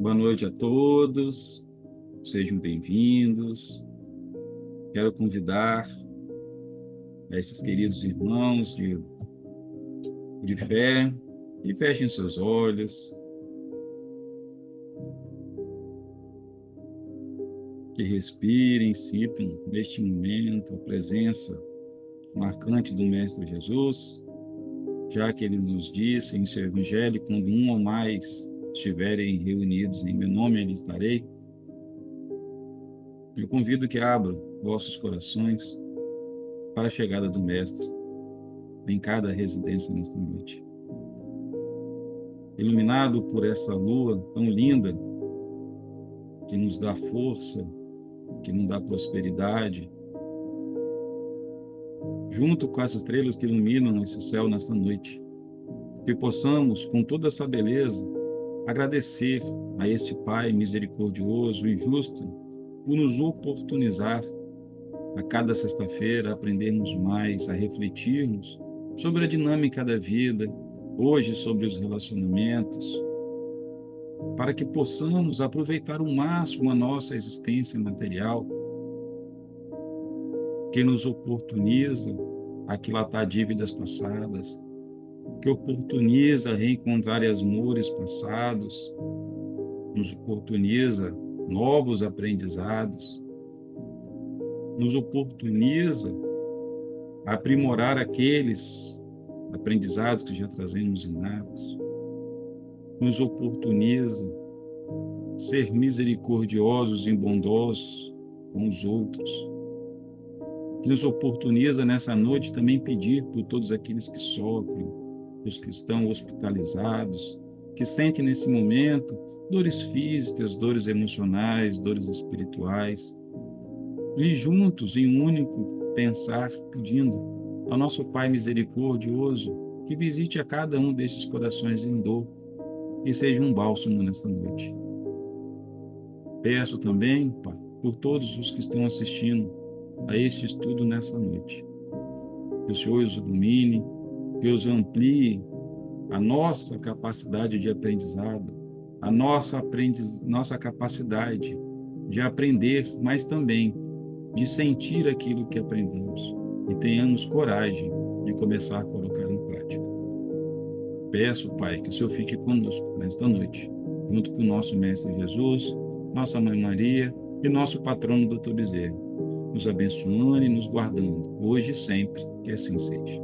Boa noite a todos, sejam bem-vindos. Quero convidar esses queridos irmãos de fé e fechem seus olhos, que respirem, sintam neste momento a presença marcante do Mestre Jesus, já que ele nos disse em seu Evangelho: quando um ou mais estiverem reunidos em meu nome, ali estarei. Eu convido que abram vossos corações para a chegada do Mestre em cada residência nesta noite. Iluminado por essa lua tão linda, que nos dá força, que nos dá prosperidade, junto com as estrelas que iluminam esse céu nesta noite, que possamos, com toda essa beleza, agradecer a esse Pai misericordioso e justo por nos oportunizar a cada sexta-feira a aprendermos mais, a refletirmos sobre a dinâmica da vida, hoje sobre os relacionamentos, para que possamos aproveitar ao máximo a nossa existência material, que nos oportuniza aquilatar dívidas passadas, que oportuniza reencontrar amores passados, nos oportuniza novos aprendizados, nos oportuniza aprimorar aqueles aprendizados que já trazemos inatos, nos oportuniza ser misericordiosos e bondosos com os outros, que nos oportuniza nessa noite também pedir por todos aqueles que sofrem, os que estão hospitalizados, que sentem nesse momento dores físicas, dores emocionais, dores espirituais, e juntos em um único pensar, pedindo ao nosso Pai misericordioso que visite a cada um desses corações em dor e seja um bálsamo nesta noite. Peço também, Pai, por todos os que estão assistindo a este estudo nessa noite, que o Senhor os ilumine, que os amplie a nossa capacidade de aprendizado, a nossa capacidade de aprender, mas também de sentir aquilo que aprendemos e tenhamos coragem de começar a colocar em prática. Peço, Pai, que o Senhor fique conosco nesta noite, junto com o nosso Mestre Jesus, nossa Mãe Maria e nosso patrono Dr. Bezerra, nos abençoando e nos guardando, hoje e sempre, que assim seja.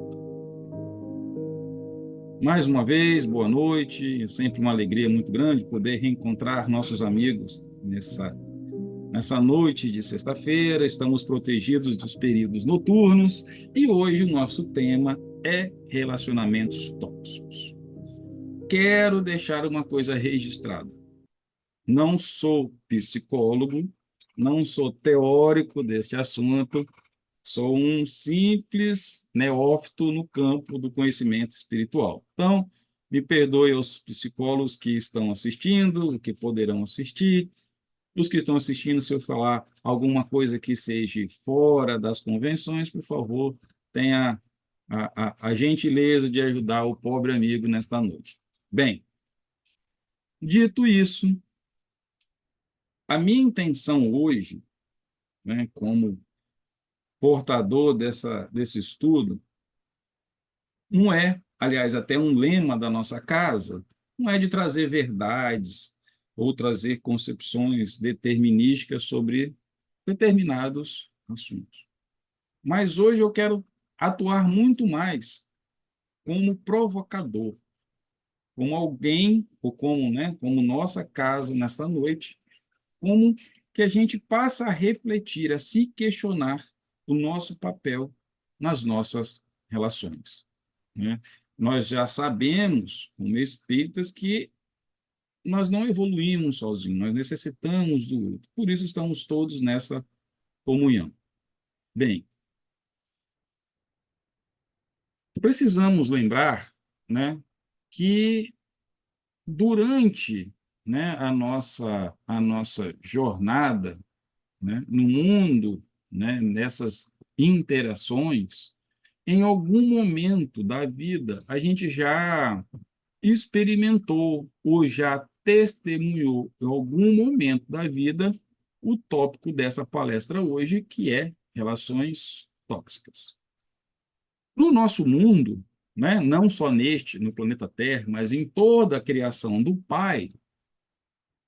Mais uma vez, boa noite, é sempre uma alegria muito grande poder reencontrar nossos amigos nessa noite de sexta-feira. Estamos protegidos dos períodos noturnos e hoje o nosso tema é relacionamentos tóxicos. Quero deixar uma coisa registrada. Não sou psicólogo, não sou teórico deste assunto, sou um simples neófito no campo do conhecimento espiritual. Então, me perdoe aos psicólogos que estão assistindo, que poderão assistir. Os que estão assistindo, se eu falar alguma coisa que seja fora das convenções, por favor, tenha a gentileza de ajudar o pobre amigo nesta noite. Bem, dito isso, a minha intenção hoje, né, como portador desse estudo, não é, aliás, até um lema da nossa casa, não é de trazer verdades ou trazer concepções determinísticas sobre determinados assuntos. Mas hoje eu quero atuar muito mais como provocador, como alguém, ou como, né, como nossa casa nesta noite, como que a gente passa a refletir, a se questionar o nosso papel nas nossas relações, né? Nós já sabemos, como espíritas, que nós não evoluímos sozinhos, nós necessitamos do outro. Por isso estamos todos nessa comunhão. Bem, precisamos lembrar, né, que durante, né, a nossa jornada, né, no mundo, né, nessas interações, em algum momento da vida, a gente já experimentou ou já testemunhou em algum momento da vida o tópico dessa palestra hoje, que é relações tóxicas. No nosso mundo, né, não só neste, no planeta Terra, mas em toda a criação do Pai,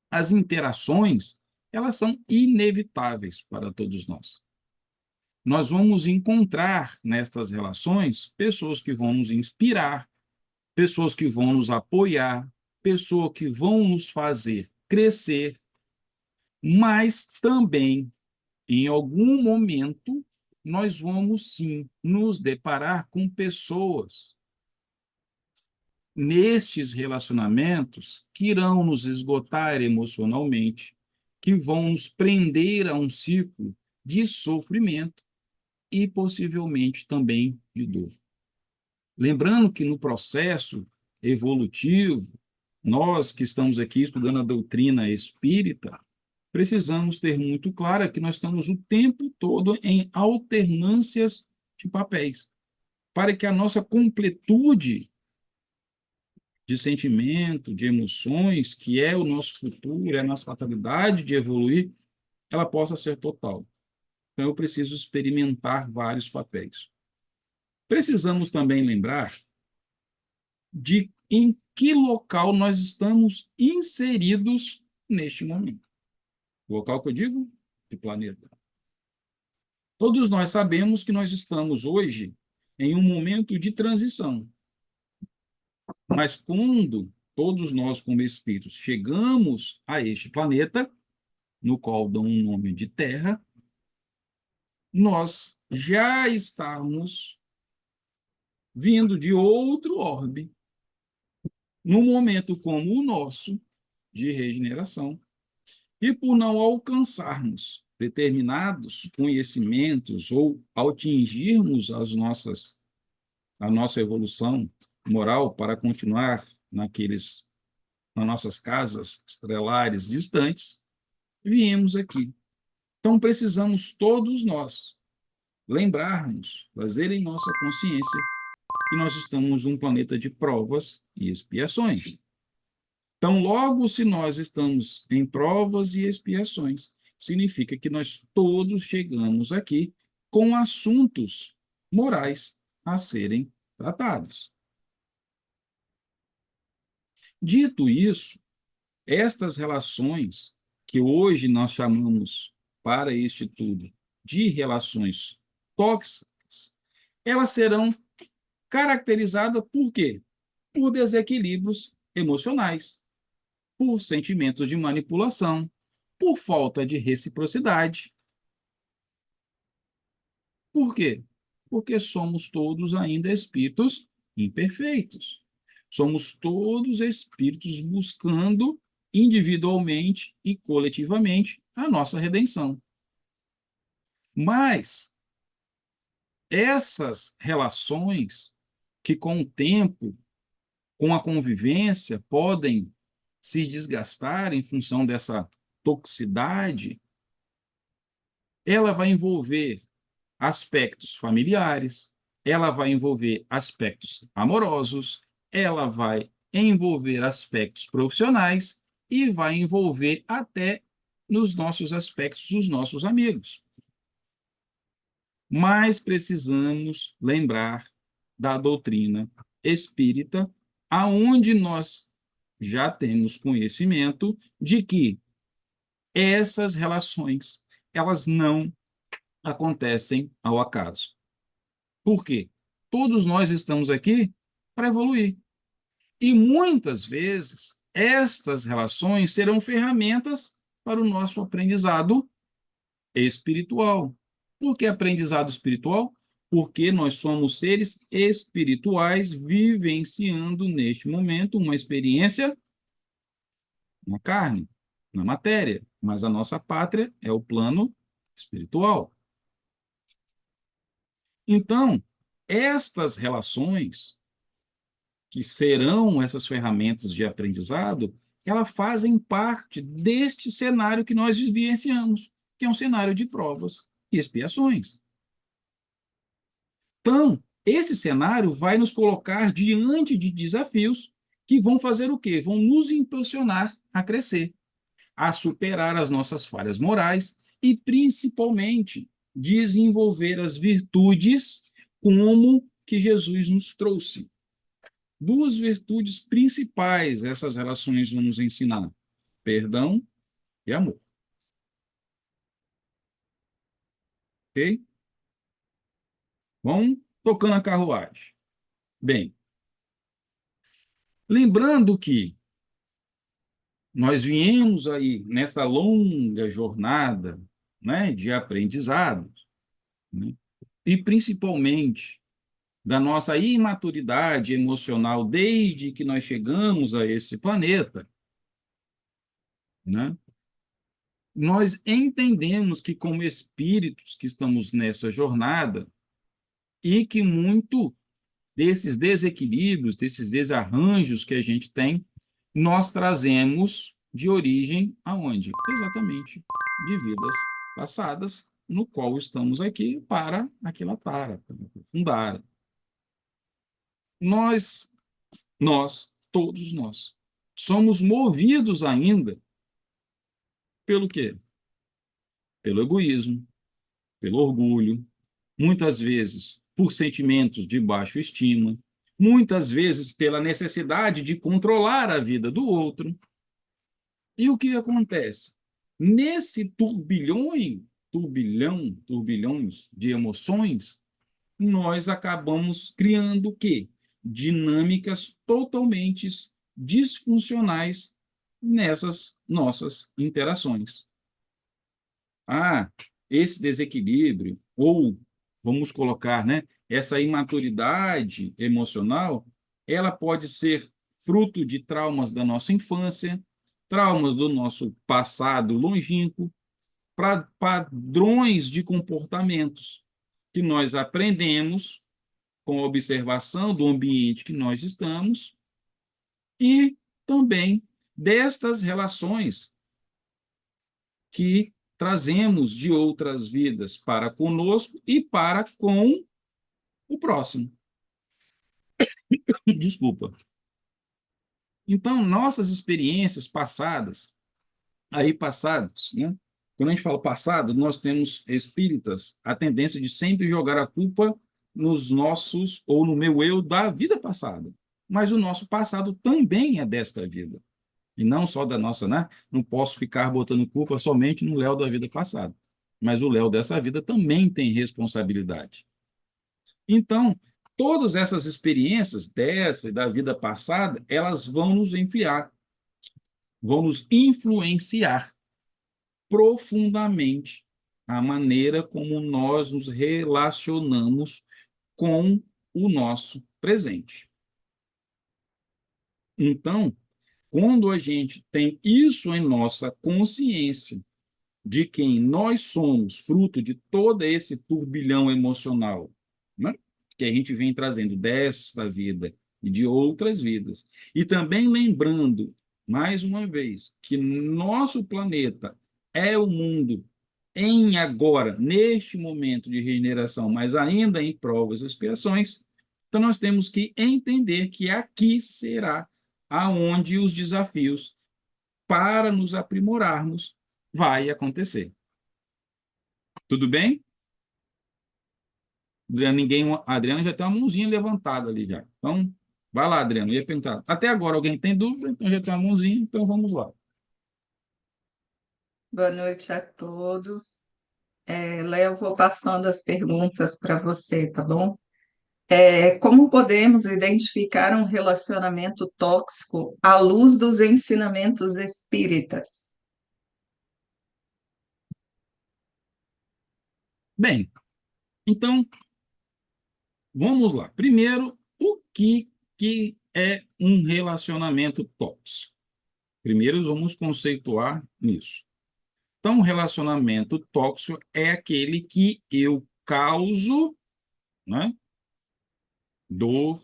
as interações, elas são inevitáveis para todos nós. Nós vamos encontrar nestas relações pessoas que vão nos inspirar, pessoas que vão nos apoiar, pessoas que vão nos fazer crescer, mas também, em algum momento, nós vamos sim nos deparar com pessoas nestes relacionamentos que irão nos esgotar emocionalmente, que vão nos prender a um ciclo de sofrimento e possivelmente também de dor. Lembrando que no processo evolutivo, nós que estamos aqui estudando a doutrina espírita, precisamos ter muito claro que nós estamos o tempo todo em alternâncias de papéis, para que a nossa completude de sentimento, de emoções, que é o nosso futuro, é a nossa fatalidade de evoluir, ela possa ser total. Então, eu preciso experimentar vários papéis. Precisamos também lembrar de em que local nós estamos inseridos neste momento. O local que eu digo? De planeta. Todos nós sabemos que nós estamos hoje em um momento de transição. Mas quando todos nós, como espíritos, chegamos a este planeta, no qual dão um nome de Terra, nós já estamos vindo de outro orbe, num momento como o nosso, de regeneração, e por não alcançarmos determinados conhecimentos ou atingirmos a nossa evolução moral para continuar nas nossas casas estelares distantes, viemos aqui. Então, precisamos todos nós lembrarmos, trazer em nossa consciência que nós estamos num planeta de provas e expiações. Então, logo, se nós estamos em provas e expiações, significa que nós todos chegamos aqui com assuntos morais a serem tratados. Dito isso, estas relações que hoje nós chamamos para este estudo de relações tóxicas, elas serão caracterizadas por quê? Por desequilíbrios emocionais, por sentimentos de manipulação, por falta de reciprocidade. Por quê? Porque somos todos ainda espíritos imperfeitos. Somos todos espíritos buscando individualmente e coletivamente a nossa redenção. Mas essas relações que com o tempo, com a convivência, podem se desgastar em função dessa toxicidade, ela vai envolver aspectos familiares, ela vai envolver aspectos amorosos, ela vai envolver aspectos profissionais e vai envolver até nos nossos aspectos os nossos amigos. Mas precisamos lembrar da doutrina espírita, aonde nós já temos conhecimento de que essas relações, elas não acontecem ao acaso. Por quê? Todos nós estamos aqui para evoluir. E muitas vezes estas relações serão ferramentas para o nosso aprendizado espiritual. Por que aprendizado espiritual? Porque nós somos seres espirituais vivenciando neste momento uma experiência na carne, na matéria, mas a nossa pátria é o plano espiritual. Então, estas relações, que serão essas ferramentas de aprendizado, elas fazem parte deste cenário que nós vivenciamos, que é um cenário de provas e expiações. Então, esse cenário vai nos colocar diante de desafios que vão fazer o quê? Vão nos impulsionar a crescer, a superar as nossas falhas morais e, principalmente, desenvolver as virtudes como que Jesus nos trouxe. Duas virtudes principais essas relações vão nos ensinar: perdão e amor. Ok? Vamos tocando a carruagem. Bem, lembrando que nós viemos aí nessa longa jornada, né, de aprendizado, né, e principalmente da nossa imaturidade emocional desde que nós chegamos a esse planeta, né, nós entendemos que, como espíritos que estamos nessa jornada, e que muito desses desequilíbrios, desses desarranjos que a gente tem, nós trazemos de origem aonde? Exatamente de vidas passadas, no qual estamos aqui para aquilatar, para aprofundar. Nós, todos nós, somos movidos ainda pelo quê? Pelo egoísmo, pelo orgulho, muitas vezes por sentimentos de baixa estima, muitas vezes pela necessidade de controlar a vida do outro. E o que acontece? Nesse turbilhões de emoções, nós acabamos criando o quê? Dinâmicas totalmente disfuncionais nessas nossas interações. Ah, esse desequilíbrio, ou vamos colocar, né, essa imaturidade emocional, ela pode ser fruto de traumas da nossa infância, traumas do nosso passado longínquo, padrões de comportamentos que nós aprendemos com a observação do ambiente que nós estamos e também destas relações que trazemos de outras vidas para conosco e para com o próximo. Desculpa. Então, nossas experiências passadas, né? Quando a gente fala passado, nós temos espíritas a tendência de sempre jogar a culpa nos nossos, ou no meu eu da vida passada. Mas o nosso passado também é desta vida. E não só da nossa, né? Não posso ficar botando culpa somente no Léo da vida passada. Mas o Léo dessa vida também tem responsabilidade. Então, todas essas experiências dessa e da vida passada, elas vão nos enfiar, vão nos influenciar profundamente a maneira como nós nos relacionamos com o nosso presente. Então, quando a gente tem isso em nossa consciência, de quem nós somos, fruto de todo esse turbilhão emocional, né, que a gente vem trazendo desta vida e de outras vidas, e também lembrando, mais uma vez, que nosso planeta é o mundo em agora, neste momento de regeneração, mas ainda em provas e expiações, então nós temos que entender que aqui será aonde os desafios para nos aprimorarmos vai acontecer. Tudo bem? A Adriana já tem uma mãozinha levantada ali já. Então, vai lá, Adriana. Eu ia perguntar. Até agora alguém tem dúvida? Então já tem uma mãozinha, então vamos lá. Boa noite a todos. Léo, vou passando as perguntas para você, tá bom? Como podemos identificar um relacionamento tóxico à luz dos ensinamentos espíritas? Bem, então vamos lá. Primeiro, que é um relacionamento tóxico? Primeiro vamos conceituar nisso. Então, um relacionamento tóxico é aquele que eu causo, né, dor,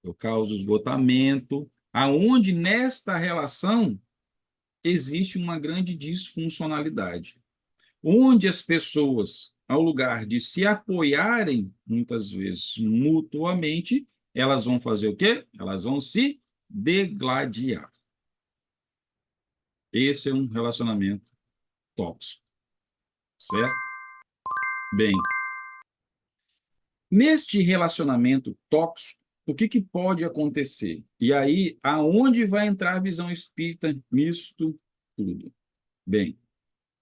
eu causo esgotamento, aonde nesta relação existe uma grande disfuncionalidade, onde as pessoas, ao lugar de se apoiarem, muitas vezes mutuamente, elas vão fazer o quê? Elas vão se degladiar. Esse é um relacionamento tóxico, certo? Bem, neste relacionamento tóxico, o que que pode acontecer? E aí, aonde vai entrar a visão espírita nisto tudo? Bem,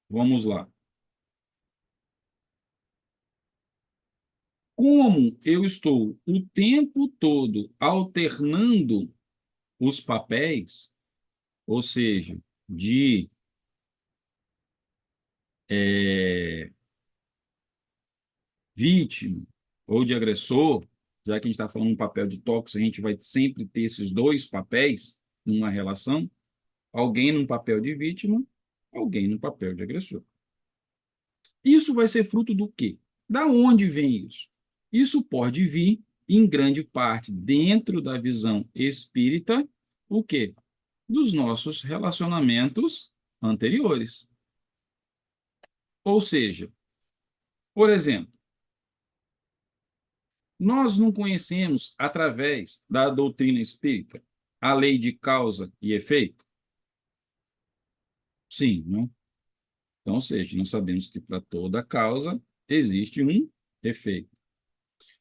vamos lá. Como eu estou o tempo todo alternando os papéis, ou seja, de vítima ou de agressor, já que a gente está falando um papel de tóxico, a gente vai sempre ter esses dois papéis numa relação, alguém num papel de vítima, alguém no papel de agressor. Isso vai ser fruto do quê? Da onde vem isso? Isso pode vir, em grande parte, dentro da visão espírita, o quê? Dos nossos relacionamentos anteriores. Ou seja, por exemplo, nós não conhecemos, através da doutrina espírita, a lei de causa e efeito? Sim, não? Então, ou seja, nós sabemos que para toda causa existe um efeito.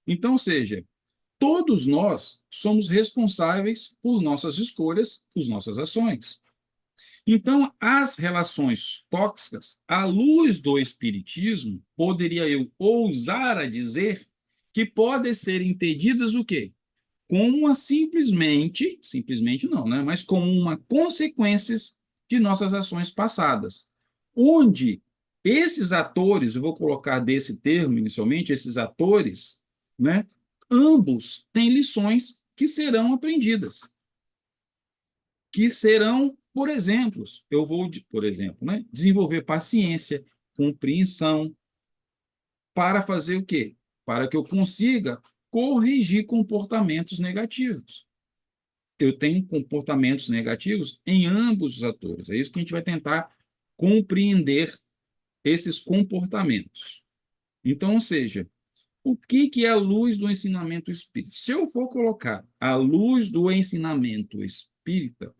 Então, ou seja, todos nós somos responsáveis por nossas escolhas, por nossas ações. Então, as relações tóxicas, à luz do espiritismo, poderia eu ousar a dizer que podem ser entendidas o quê? Como uma simplesmente não, né? Mas como uma consequências de nossas ações passadas, onde esses atores, eu vou colocar desse termo inicialmente, esses atores, né? Ambos têm lições que serão aprendidas, que serão, por exemplo, por exemplo, né? Desenvolver paciência, compreensão, para fazer o quê? Para que eu consiga corrigir comportamentos negativos. Eu tenho comportamentos negativos em ambos os atores. É isso que a gente vai tentar compreender esses comportamentos. Então, ou seja, o que que é a luz do ensinamento espírita? Se eu for colocar a luz do ensinamento espírita,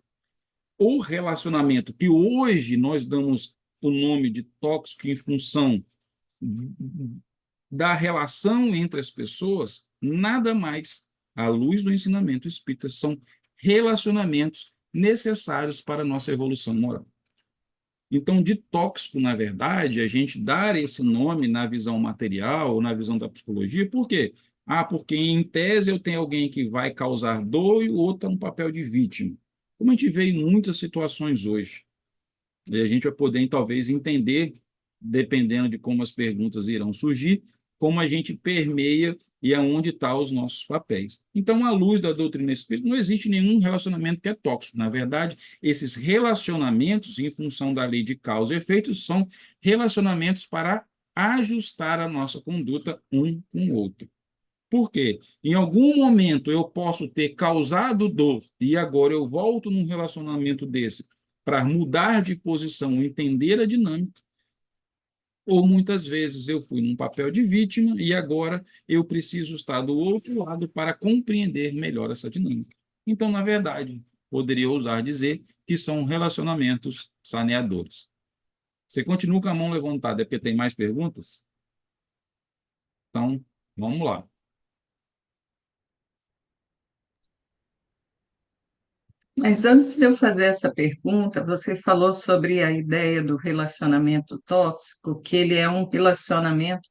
o relacionamento que hoje nós damos o nome de tóxico em função da relação entre as pessoas, nada mais, à luz do ensinamento espírita, são relacionamentos necessários para a nossa evolução moral. Então, de tóxico, na verdade, a gente dar esse nome na visão material ou na visão da psicologia, por quê? Ah, porque em tese eu tenho alguém que vai causar dor e o outro está no papel de vítima. Como a gente vê em muitas situações hoje. E a gente vai poder, talvez, entender, dependendo de como as perguntas irão surgir, como a gente permeia e aonde estão os nossos papéis. Então, à luz da doutrina espírita, não existe nenhum relacionamento que é tóxico. Na verdade, esses relacionamentos, em função da lei de causa e efeito, são relacionamentos para ajustar a nossa conduta um com o outro. Por quê? Em algum momento eu posso ter causado dor e agora eu volto num relacionamento desse para mudar de posição, entender a dinâmica, ou muitas vezes eu fui num papel de vítima e agora eu preciso estar do outro lado para compreender melhor essa dinâmica. Então, na verdade, poderia ousar dizer que são relacionamentos saneadores. Você continua com a mão levantada, é porque tem mais perguntas? Então, vamos lá. Mas antes de eu fazer essa pergunta, você falou sobre a ideia do relacionamento tóxico, que ele é um relacionamento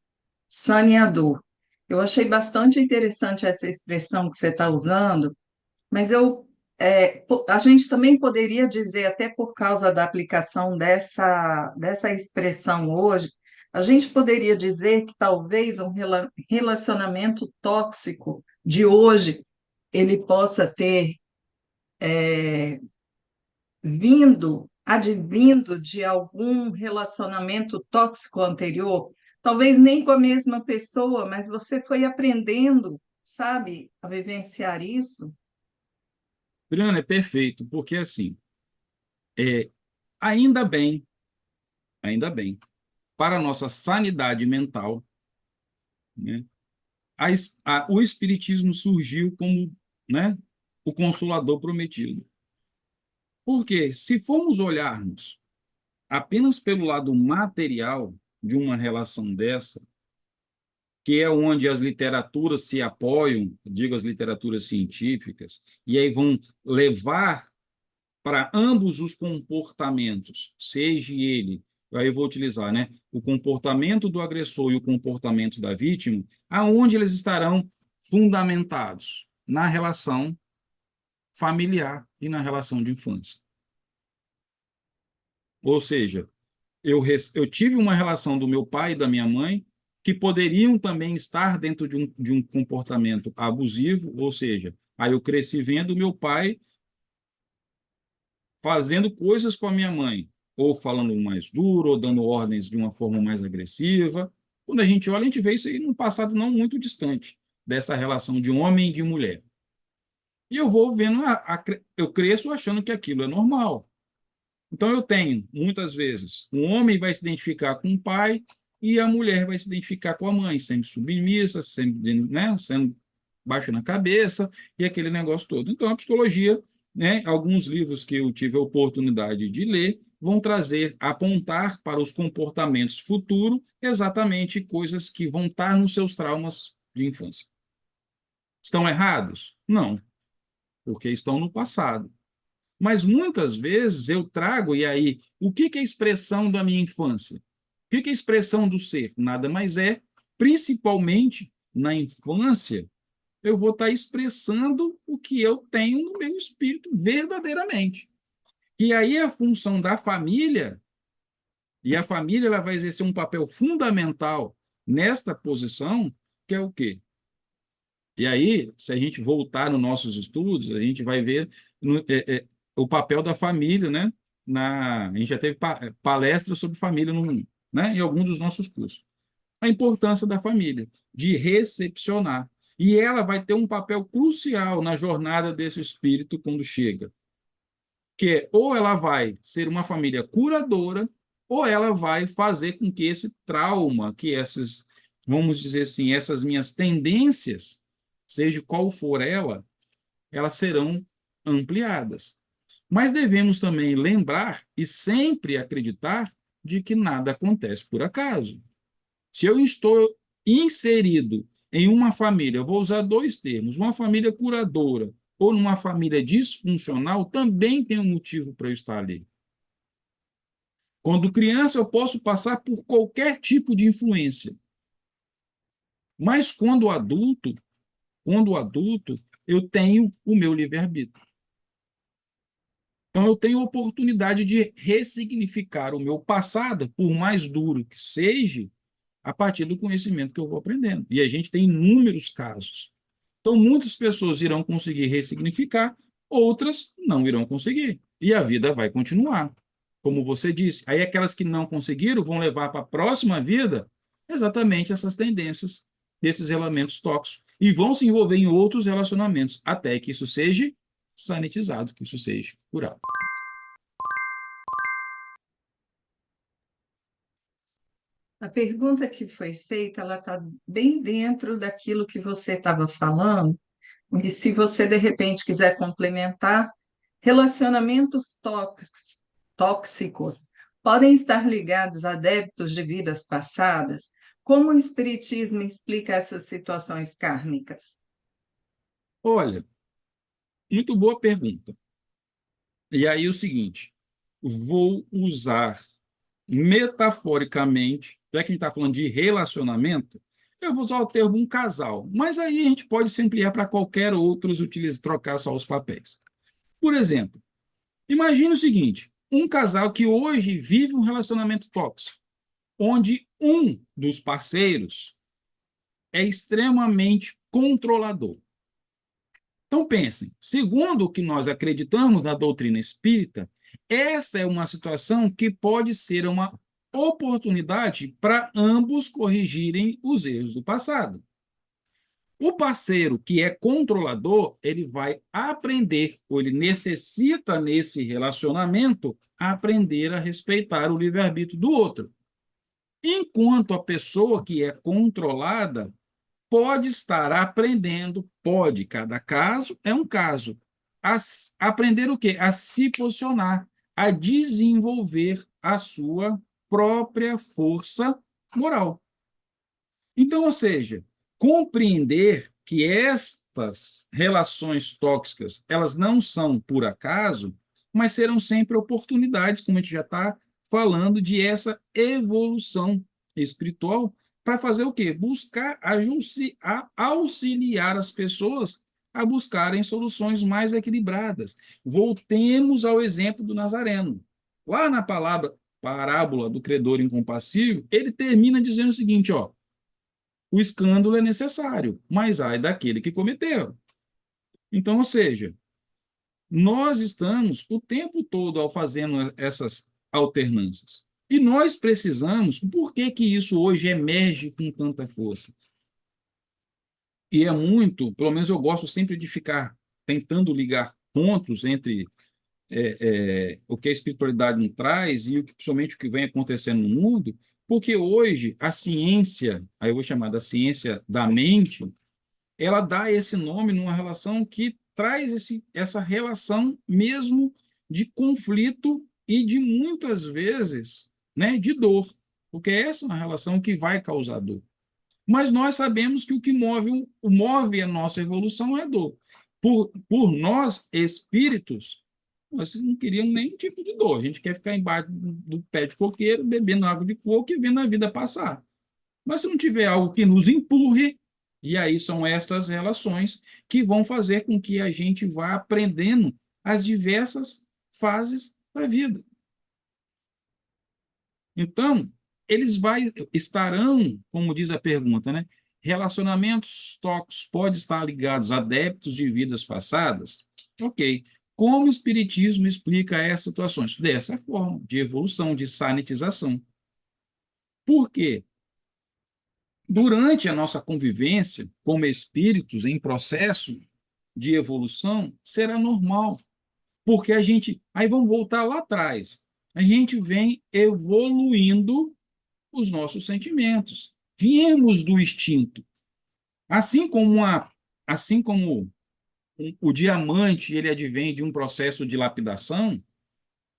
saneador. Eu achei bastante interessante essa expressão que você está usando, mas a gente também poderia dizer, até por causa da aplicação dessa expressão hoje, a gente poderia dizer que talvez um relacionamento tóxico de hoje ele possa ter advindo de algum relacionamento tóxico anterior, talvez nem com a mesma pessoa, mas você foi aprendendo, sabe, a vivenciar isso. Adriana, é perfeito, porque assim, é, ainda bem, ainda bem, para a nossa sanidade mental, né, o Espiritismo surgiu como, né, o Consolador prometido. Porque se formos olharmos apenas pelo lado material de uma relação dessa, que é onde as literaturas se apoiam, digo as literaturas científicas, e aí vão levar para ambos os comportamentos, seja ele, aí eu vou utilizar, né, o comportamento do agressor e o comportamento da vítima, aonde eles estarão fundamentados na relação familiar e na relação de infância. Ou seja, eu tive uma relação do meu pai e da minha mãe que poderiam também estar dentro de um comportamento abusivo, ou seja, aí eu cresci vendo meu pai fazendo coisas com a minha mãe, ou falando mais duro, ou dando ordens de uma forma mais agressiva. Quando a gente olha, a gente vê isso aí num passado não muito distante, dessa relação de homem e de mulher. E eu vou vendo, eu cresço achando que aquilo é normal. Então, eu tenho, muitas vezes, um homem vai se identificar com o pai e a mulher vai se identificar com a mãe, sempre submissa, sempre, né, sendo baixa na cabeça e aquele negócio todo. Então, a psicologia, né, alguns livros que eu tive a oportunidade de ler, vão trazer, apontar para os comportamentos futuros exatamente coisas que vão estar nos seus traumas de infância. Estão errados? Não, porque estão no passado. Mas muitas vezes eu trago, e aí, o que é a expressão da minha infância? O que é a expressão do ser? Nada mais é, principalmente na infância, eu vou estar expressando o que eu tenho no meu espírito verdadeiramente. E aí a função da família, e a família ela vai exercer um papel fundamental nesta posição, que é o quê? E aí, se a gente voltar nos nossos estudos, a gente vai ver o papel da família, né? A gente já teve palestras sobre família né? Em alguns dos nossos cursos. A importância da família, de recepcionar. E ela vai ter um papel crucial na jornada desse espírito quando chega. Que é, ou ela vai ser uma família curadora, ou ela vai fazer com que esse trauma, que essas, vamos dizer assim, essas minhas tendências, seja qual for ela, elas serão ampliadas. Mas devemos também lembrar e sempre acreditar de que nada acontece por acaso. Se eu estou inserido em uma família, eu vou usar dois termos, uma família curadora ou numa família disfuncional, também tem um motivo para eu estar ali. Quando criança, eu posso passar por qualquer tipo de influência. Mas quando adulto, eu tenho o meu livre-arbítrio. Então, eu tenho a oportunidade de ressignificar o meu passado, por mais duro que seja, a partir do conhecimento que eu vou aprendendo. E a gente tem inúmeros casos. Então, muitas pessoas irão conseguir ressignificar, outras não irão conseguir. E a vida vai continuar, como você disse. Aí, aquelas que não conseguiram vão levar para a próxima vida exatamente essas tendências, desses elementos tóxicos. E vão se envolver em outros relacionamentos, até que isso seja sanitizado, que isso seja curado. A pergunta que foi feita, ela está bem dentro daquilo que você estava falando, e se você de repente quiser complementar, relacionamentos tóxicos podem estar ligados a débitos de vidas passadas? Como o Espiritismo explica essas situações kármicas? Olha, muito boa pergunta. E aí o seguinte, vou usar metaforicamente, já que a gente está falando de relacionamento, eu vou usar o termo um casal, mas aí a gente pode se ampliar para qualquer outros, utilizar, trocar só os papéis. Por exemplo, imagine o seguinte, um casal que hoje vive um relacionamento tóxico, onde um dos parceiros é extremamente controlador. Então, pensem, segundo o que nós acreditamos na doutrina espírita, essa é uma situação que pode ser uma oportunidade para ambos corrigirem os erros do passado. O parceiro que é controlador, ele vai aprender, ou ele necessita nesse relacionamento, aprender a respeitar o livre-arbítrio do outro. Enquanto a pessoa que é controlada pode estar aprendendo, pode, cada caso é um caso, aprender o quê? A se posicionar, a desenvolver a sua própria força moral. Então, ou seja, compreender que estas relações tóxicas, elas não são por acaso, mas serão sempre oportunidades, como a gente já está falando, de essa evolução espiritual, para fazer o quê? Buscar auxiliar as pessoas a buscarem soluções mais equilibradas. Voltemos ao exemplo do Nazareno. Lá na parábola do credor incompassível, ele termina dizendo o seguinte, ó, o escândalo é necessário, mas ai daquele que cometeu. Então, ou seja, nós estamos o tempo todo ao fazendo essas alternâncias. E nós precisamos, por que que isso hoje emerge com tanta força? E é muito, pelo menos eu gosto sempre de ficar tentando ligar pontos entre o que a espiritualidade nos traz e principalmente o que vem acontecendo no mundo, porque hoje a ciência, aí eu vou chamar da ciência da mente, ela dá esse nome numa relação que traz essa relação mesmo de conflito e de muitas vezes, né, de dor, porque essa é uma relação que vai causar dor. Mas nós sabemos que o que move a nossa evolução é a dor. Por nós, espíritos, nós não queríamos nenhum tipo de dor. A gente quer ficar embaixo do pé de coqueiro, bebendo água de coco e vendo a vida passar. Mas se não tiver algo que nos empurre, e aí são estas relações que vão fazer com que a gente vá aprendendo as diversas fases da vida. Então, estarão, como diz a pergunta, né? Relacionamentos tóxicos podem estar ligados a débitos de vidas passadas? Ok. Como o Espiritismo explica essas situações? Dessa forma, de evolução, de sanitização. Por quê? Durante a nossa convivência como espíritos em processo de evolução, será normal, porque a gente, aí vamos voltar lá atrás, a gente vem evoluindo os nossos sentimentos. Viemos do instinto. Assim como o diamante, ele advém de um processo de lapidação,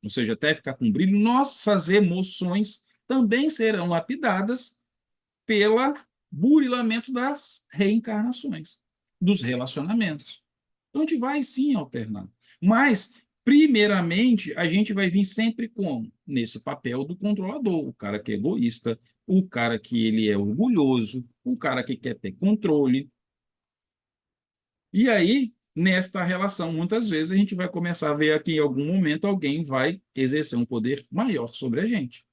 ou seja, até ficar com brilho, nossas emoções também serão lapidadas pelo burilamento das reencarnações, dos relacionamentos. Então, a gente vai sim alternar. Mas, primeiramente, a gente vai vir sempre como? Nesse papel do controlador, o cara que é egoísta, o cara que ele é orgulhoso, o cara que quer ter controle. E aí, nesta relação, muitas vezes, a gente vai começar a ver que em algum momento alguém vai exercer um poder maior sobre a gente.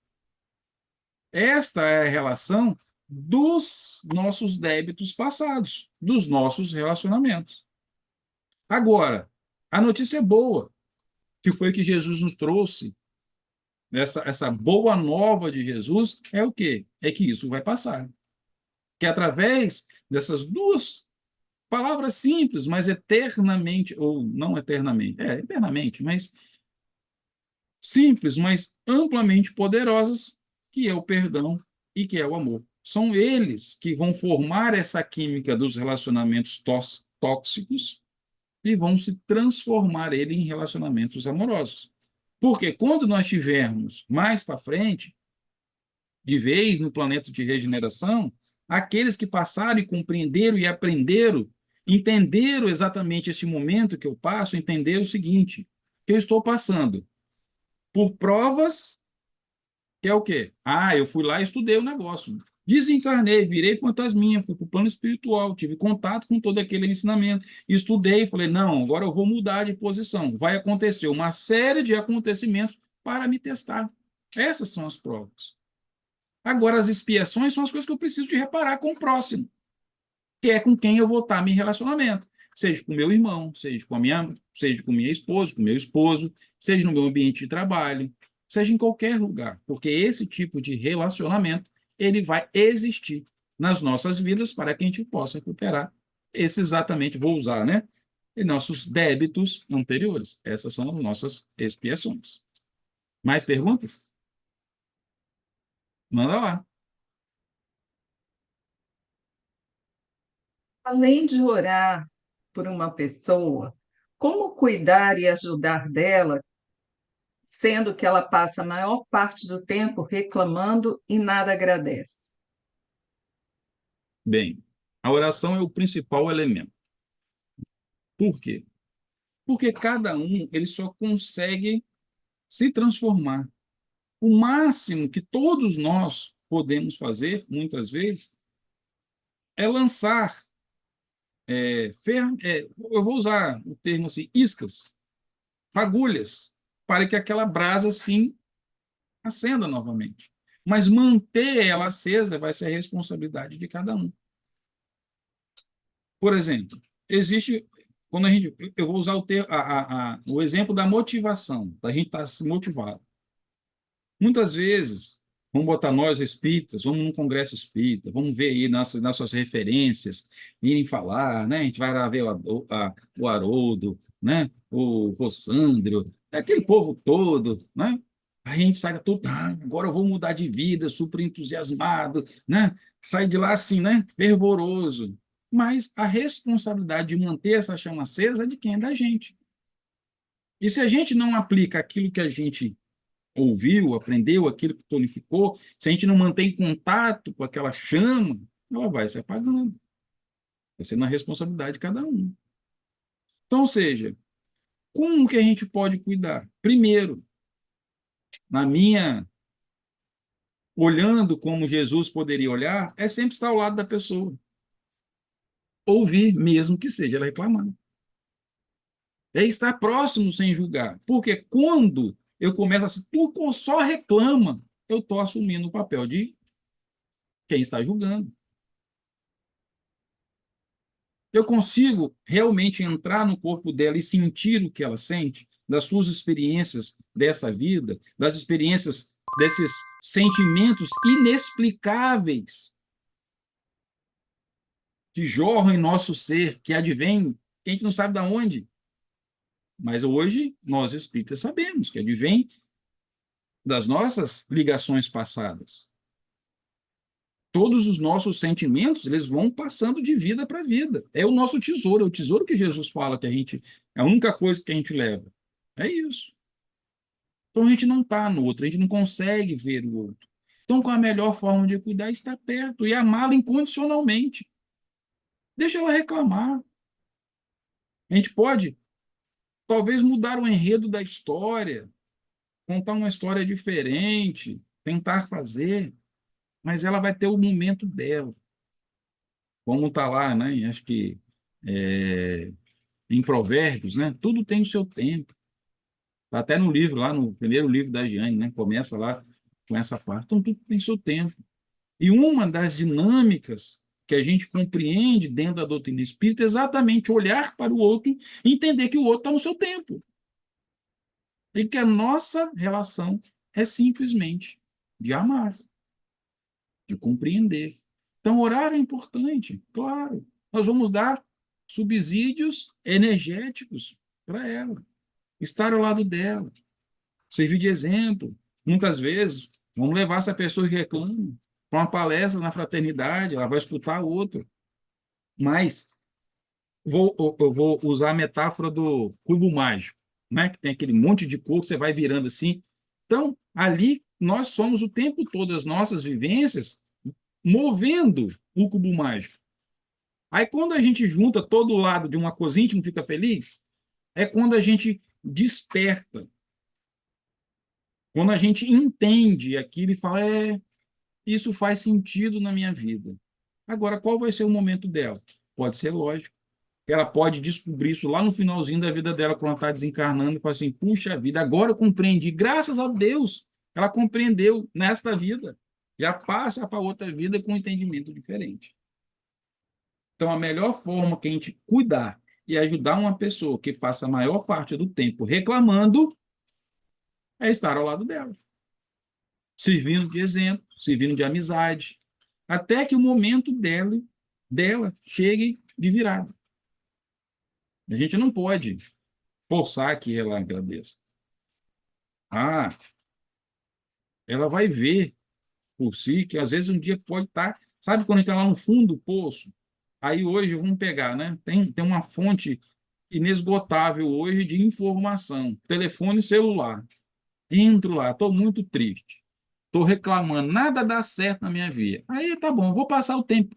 Esta é a relação dos nossos débitos passados, dos nossos relacionamentos. Agora, a notícia é boa, que foi que Jesus nos trouxe, essa boa nova de Jesus, é o quê? É que isso vai passar. Que através dessas duas palavras simples, mas eternamente, ou não eternamente, eternamente, mas simples, mas amplamente poderosas, que é o perdão e que é o amor. São eles que vão formar essa química dos relacionamentos tóxicos e vão se transformar ele em relacionamentos amorosos. Porque quando nós tivermos mais para frente, de vez no planeta de regeneração, aqueles que passaram e compreenderam e aprenderam, entenderam exatamente esse momento que eu passo, entenderam o seguinte, que eu estou passando por provas, que é o quê? Ah, eu fui lá e estudei o negócio. Desencarnei, virei fantasminha, fui para o plano espiritual, tive contato com todo aquele ensinamento, estudei, falei, não, agora eu vou mudar de posição. Vai acontecer uma série de acontecimentos para me testar. Essas são as provas. Agora, as expiações são as coisas que eu preciso de reparar com o próximo, que é com quem eu vou estar em relacionamento. Seja com meu irmão, seja com minha esposa, com meu esposo, seja no meu ambiente de trabalho, seja em qualquer lugar, porque esse tipo de relacionamento ele vai existir nas nossas vidas para que a gente possa recuperar esse exatamente, vou usar, né? E nossos débitos anteriores. Essas são as nossas expiações. Mais perguntas? Manda lá. Além de orar por uma pessoa, Como cuidar e ajudar dela, sendo que ela passa a maior parte do tempo reclamando e nada agradece? Bem, a oração é o principal elemento. Por quê? Porque cada um ele só consegue se transformar. O máximo que todos nós podemos fazer, muitas vezes, é lançar, eu vou usar o termo assim, iscas, fagulhas, para que aquela brasa, sim, acenda novamente. Mas manter ela acesa vai ser a responsabilidade de cada um. Por exemplo, existe, quando a gente, eu vou usar o exemplo da motivação, da gente estar se motivado. Muitas vezes, vamos botar nós espíritas, vamos num congresso espírita, vamos ver aí nossas referências, irem falar, né? A gente vai lá ver o Haroldo, né? O Rossandro, aquele povo todo, né? A gente sai tudo, agora eu vou mudar de vida, super entusiasmado, né? Sai de lá assim, né? Fervoroso. Mas a responsabilidade de manter essa chama acesa é de quem? É da gente. E se a gente não aplica aquilo que a gente ouviu, aprendeu, aquilo que tonificou, se a gente não mantém contato com aquela chama, ela vai se apagando. Vai ser na responsabilidade de cada um. Então, ou seja, como que a gente pode cuidar? Primeiro, na minha, olhando como Jesus poderia olhar, é sempre estar ao lado da pessoa. Ouvir, mesmo que seja ela reclamando. É estar próximo sem julgar. Porque quando eu começo assim, tu só reclama, eu estou assumindo o papel de quem está julgando. Eu consigo realmente entrar no corpo dela e sentir o que ela sente, das suas experiências dessa vida, das experiências desses sentimentos inexplicáveis que jorram em nosso ser, que advêm, que a gente não sabe de onde. Mas hoje, nós espíritas sabemos que advém das nossas ligações passadas. Todos os nossos sentimentos, eles vão passando de vida para vida. É o nosso tesouro, é o tesouro que Jesus fala que a gente, é a única coisa que a gente leva. É isso. Então a gente não está no outro, a gente não consegue ver o outro. Então, qual a melhor forma de cuidar é estar perto e amá-la incondicionalmente. Deixa ela reclamar. A gente pode, talvez, mudar o enredo da história, contar uma história diferente, tentar fazer, mas ela vai ter o momento dela. Como está lá, né? Acho que é, em Provérbios, né? Tudo tem o seu tempo. Tá até no livro, lá no primeiro livro da Giane, né? Começa lá com essa parte. Então, tudo tem seu tempo. E uma das dinâmicas que a gente compreende dentro da doutrina espírita é exatamente olhar para o outro e entender que o outro está no seu tempo. E que a nossa relação é simplesmente de amar, de compreender. Então, orar é importante, claro. Nós vamos dar subsídios energéticos para ela, estar ao lado dela, servir de exemplo. Muitas vezes, vamos levar essa pessoa que reclama para uma palestra na fraternidade, ela vai escutar o outro. Mas eu vou usar a metáfora do cubo mágico, né? Que tem aquele monte de cor que você vai virando assim. Então, ali, nós somos o tempo todo, as nossas vivências, movendo o cubo mágico. Aí, quando a gente junta todo lado de uma cozinha, a gente não fica feliz? É quando a gente desperta, quando a gente entende aquilo e fala, isso faz sentido na minha vida. Agora, qual vai ser o momento dela? Pode ser lógico. Ela pode descobrir isso lá no finalzinho da vida dela, quando ela está desencarnando, e fala assim, puxa vida, agora eu compreendi, graças a Deus, ela compreendeu nesta vida. Já passa para outra vida com um entendimento diferente. Então, a melhor forma que a gente cuidar e ajudar uma pessoa que passa a maior parte do tempo reclamando é estar ao lado dela, servindo de exemplo, servindo de amizade, até que o momento dela chegue de virada. A gente não pode forçar que ela agradeça. Ah, ela vai ver por si que às vezes um dia pode estar, sabe quando a gente está lá no fundo do poço? Aí hoje vamos pegar, né? Tem uma fonte inesgotável hoje de informação. Telefone celular. Entro lá, estou muito triste. Estou reclamando, nada dá certo na minha vida. Aí tá bom, vou passar o tempo.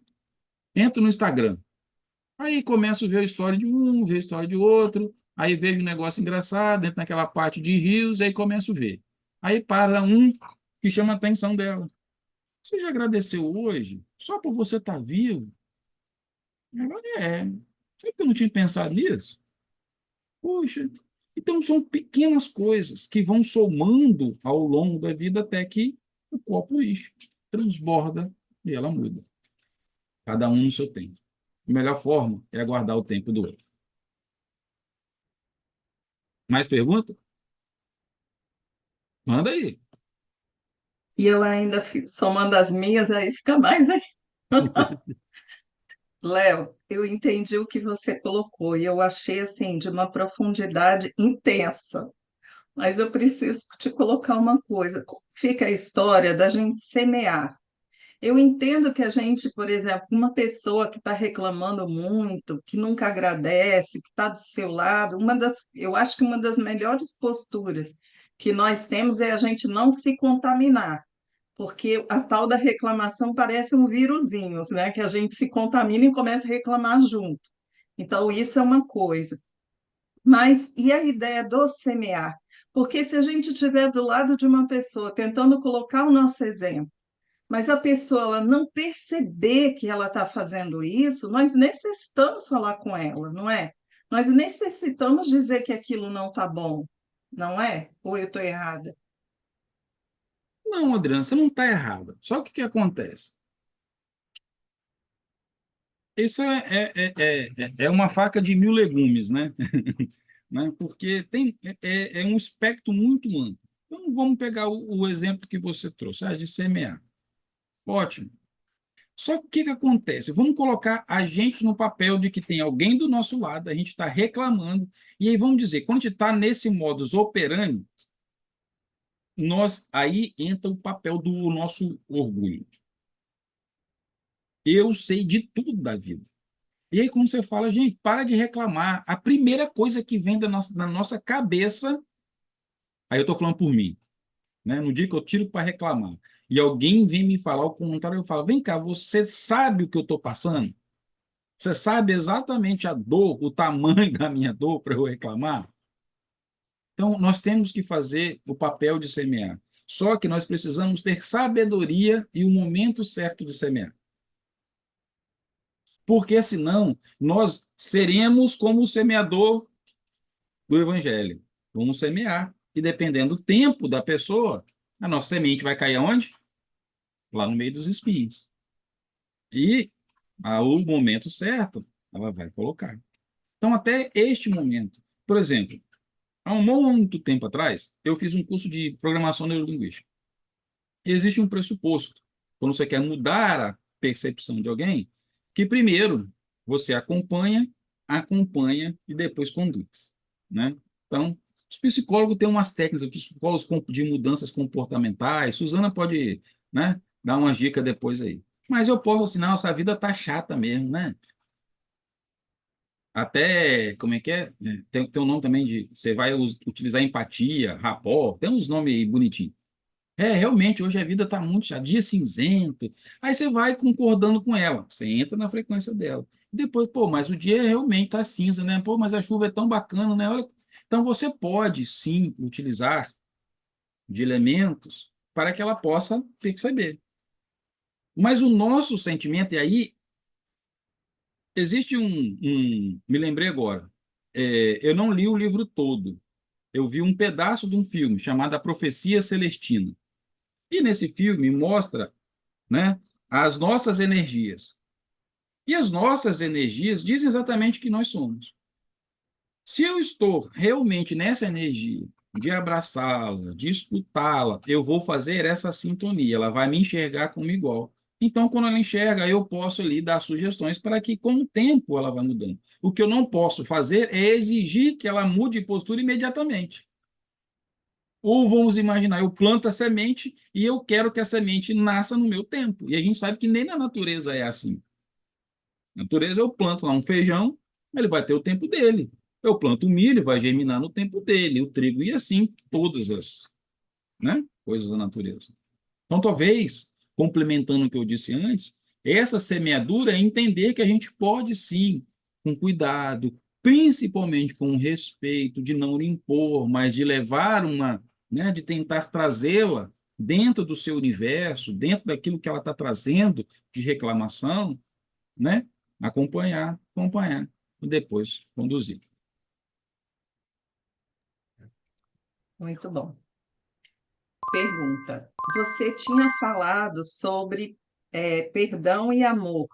Entro no Instagram. Aí começo a ver a história de um, ver a história de outro. Aí vejo um negócio engraçado, dentro daquela parte de rios, aí começo a ver. Aí para um que chama a atenção dela. Você já agradeceu hoje? Só por você estar vivo? Ela é. Sabe que eu não tinha pensado nisso? Poxa. Então são pequenas coisas que vão somando ao longo da vida até que o copo enche, transborda e ela muda. Cada um no seu tempo. A melhor forma é aguardar o tempo do outro. Mais pergunta? Manda aí. E eu ainda fico somando as minhas, aí fica mais, hein? Léo, eu entendi o que você colocou e eu achei assim de uma profundidade intensa. Mas eu preciso te colocar uma coisa. Como fica a história da gente semear? Eu entendo que a gente, por exemplo, uma pessoa que está reclamando muito, que nunca agradece, que está do seu lado, eu acho que uma das melhores posturas que nós temos é a gente não se contaminar, porque a tal da reclamação parece um vírusinho, né? Que a gente se contamina e começa a reclamar junto. Então, isso é uma coisa. Mas e a ideia do semear? Porque se a gente estiver do lado de uma pessoa tentando colocar o nosso exemplo, mas a pessoa ela não perceber que ela está fazendo isso, nós necessitamos falar com ela, não é? Nós necessitamos dizer que aquilo não está bom, não é? Ou eu estou errada? Não, Adriana, você não está errada. Só que o que acontece? Isso é uma faca de mil legumes, né? Né? Porque é um espectro muito amplo. Então, vamos pegar o exemplo que você trouxe, de semear. Ótimo. Só que o que que acontece? Vamos colocar a gente no papel de que tem alguém do nosso lado, a gente está reclamando, e aí vamos dizer, quando a gente está nesse modus operandi, aí entra o papel do nosso orgulho. Eu sei de tudo da vida. E aí, quando você fala, gente, para de reclamar, a primeira coisa que vem da nossa cabeça, aí eu estou falando por mim, né? No dia que eu tiro para reclamar, e alguém vem me falar o contrário, eu falo, vem cá, você sabe o que eu estou passando? Você sabe exatamente a dor, o tamanho da minha dor para eu reclamar? Então, nós temos que fazer o papel de semear. Só que nós precisamos ter sabedoria e o momento certo de semear. Porque senão nós seremos como o semeador do evangelho. Vamos semear. E dependendo do tempo da pessoa, a nossa semente vai cair aonde? Lá no meio dos espinhos. E ao momento certo, ela vai colocar. Então, até este momento, por exemplo, há um muito tempo atrás, eu fiz um curso de programação neurolinguística. E existe um pressuposto. Quando você quer mudar a percepção de alguém, que primeiro você acompanha e depois conduz, né? Então, os psicólogos têm umas técnicas, os psicólogos de mudanças comportamentais. Suzana pode, né, dar umas dicas depois aí. Mas eu posso assinar, nossa vida tá chata mesmo, né? Até, como é que é? Tem um nome também de, você vai utilizar empatia, rapport, tem uns nomes aí bonitinhos. Realmente, hoje a vida está muito chata, dia cinzento. Aí você vai concordando com ela, você entra na frequência dela. Depois, pô, mas o dia realmente está cinza, né? Pô, mas a chuva é tão bacana, né? Olha, então você pode sim utilizar de elementos para que ela possa perceber. Mas o nosso sentimento, e aí existe me lembrei agora, eu não li o livro todo, eu vi um pedaço de um filme chamado A Profecia Celestina. E nesse filme mostra, né, as nossas energias. E as nossas energias dizem exatamente o que nós somos. Se eu estou realmente nessa energia de abraçá-la, de escutá-la, eu vou fazer essa sintonia, ela vai me enxergar como igual. Então, quando ela enxerga, eu posso ali dar sugestões para que, com o tempo, ela vá mudando. O que eu não posso fazer é exigir que ela mude de postura imediatamente. Ou vamos imaginar, eu planto a semente e eu quero que a semente nasça no meu tempo. E a gente sabe que nem na natureza é assim. Na natureza eu planto lá um feijão, ele vai ter o tempo dele. Eu planto o milho, vai germinar no tempo dele, o trigo, e assim todas as, né, coisas da natureza. Então, talvez, complementando o que eu disse antes, essa semeadura é entender que a gente pode sim, com cuidado, principalmente com respeito, de não lhe impor, mas de levar uma, né, de tentar trazê-la dentro do seu universo, dentro daquilo que ela está trazendo de reclamação, né? Acompanhar, acompanhar e depois conduzir. Muito bom. Pergunta: você tinha falado sobre perdão e amor,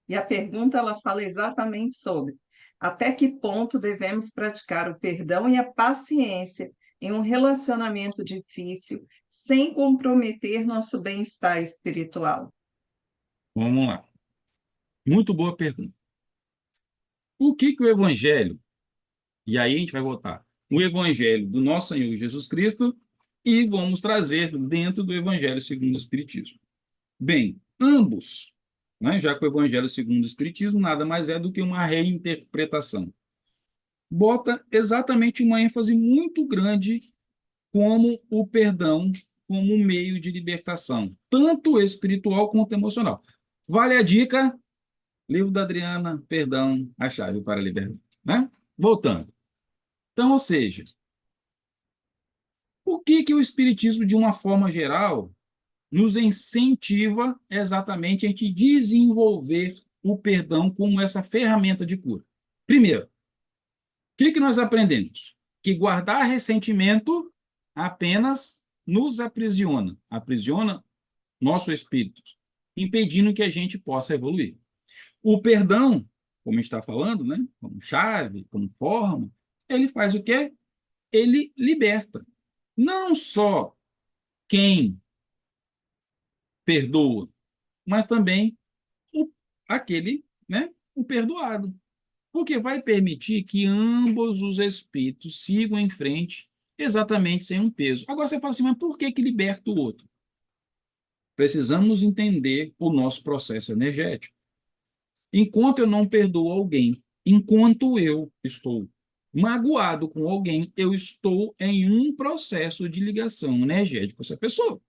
e a pergunta ela fala exatamente sobre até que ponto devemos praticar o perdão e a paciência em um relacionamento difícil sem comprometer nosso bem-estar espiritual. Vamos lá. Muito boa pergunta. O que que o Evangelho, e aí a gente vai voltar, o Evangelho do nosso Senhor Jesus Cristo e vamos trazer dentro do Evangelho segundo o Espiritismo. Bem, ambos, né, já que o Evangelho segundo o Espiritismo nada mais é do que uma reinterpretação, bota exatamente uma ênfase muito grande como o perdão como um meio de libertação, tanto espiritual quanto emocional. Vale a dica, livro da Adriana, Perdão, a chave para a liberdade. Né? Voltando. Então, ou seja, o que, que o Espiritismo, de uma forma geral, nos incentiva exatamente a gente desenvolver o perdão como essa ferramenta de cura? Primeiro, o que, que nós aprendemos? Que guardar ressentimento apenas nos aprisiona nosso espírito, impedindo que a gente possa evoluir. O perdão, como a gente está falando, né, como chave, como forma, ele faz o quê? Ele liberta. Não só quem perdoa, mas também aquele, né, o perdoado. Porque vai permitir que ambos os espíritos sigam em frente exatamente sem um peso. Agora você fala assim, mas por que que liberta o outro? Precisamos entender o nosso processo energético. Enquanto eu não perdoo alguém, enquanto eu estou magoado com alguém, eu estou em um processo de ligação energética com essa pessoa.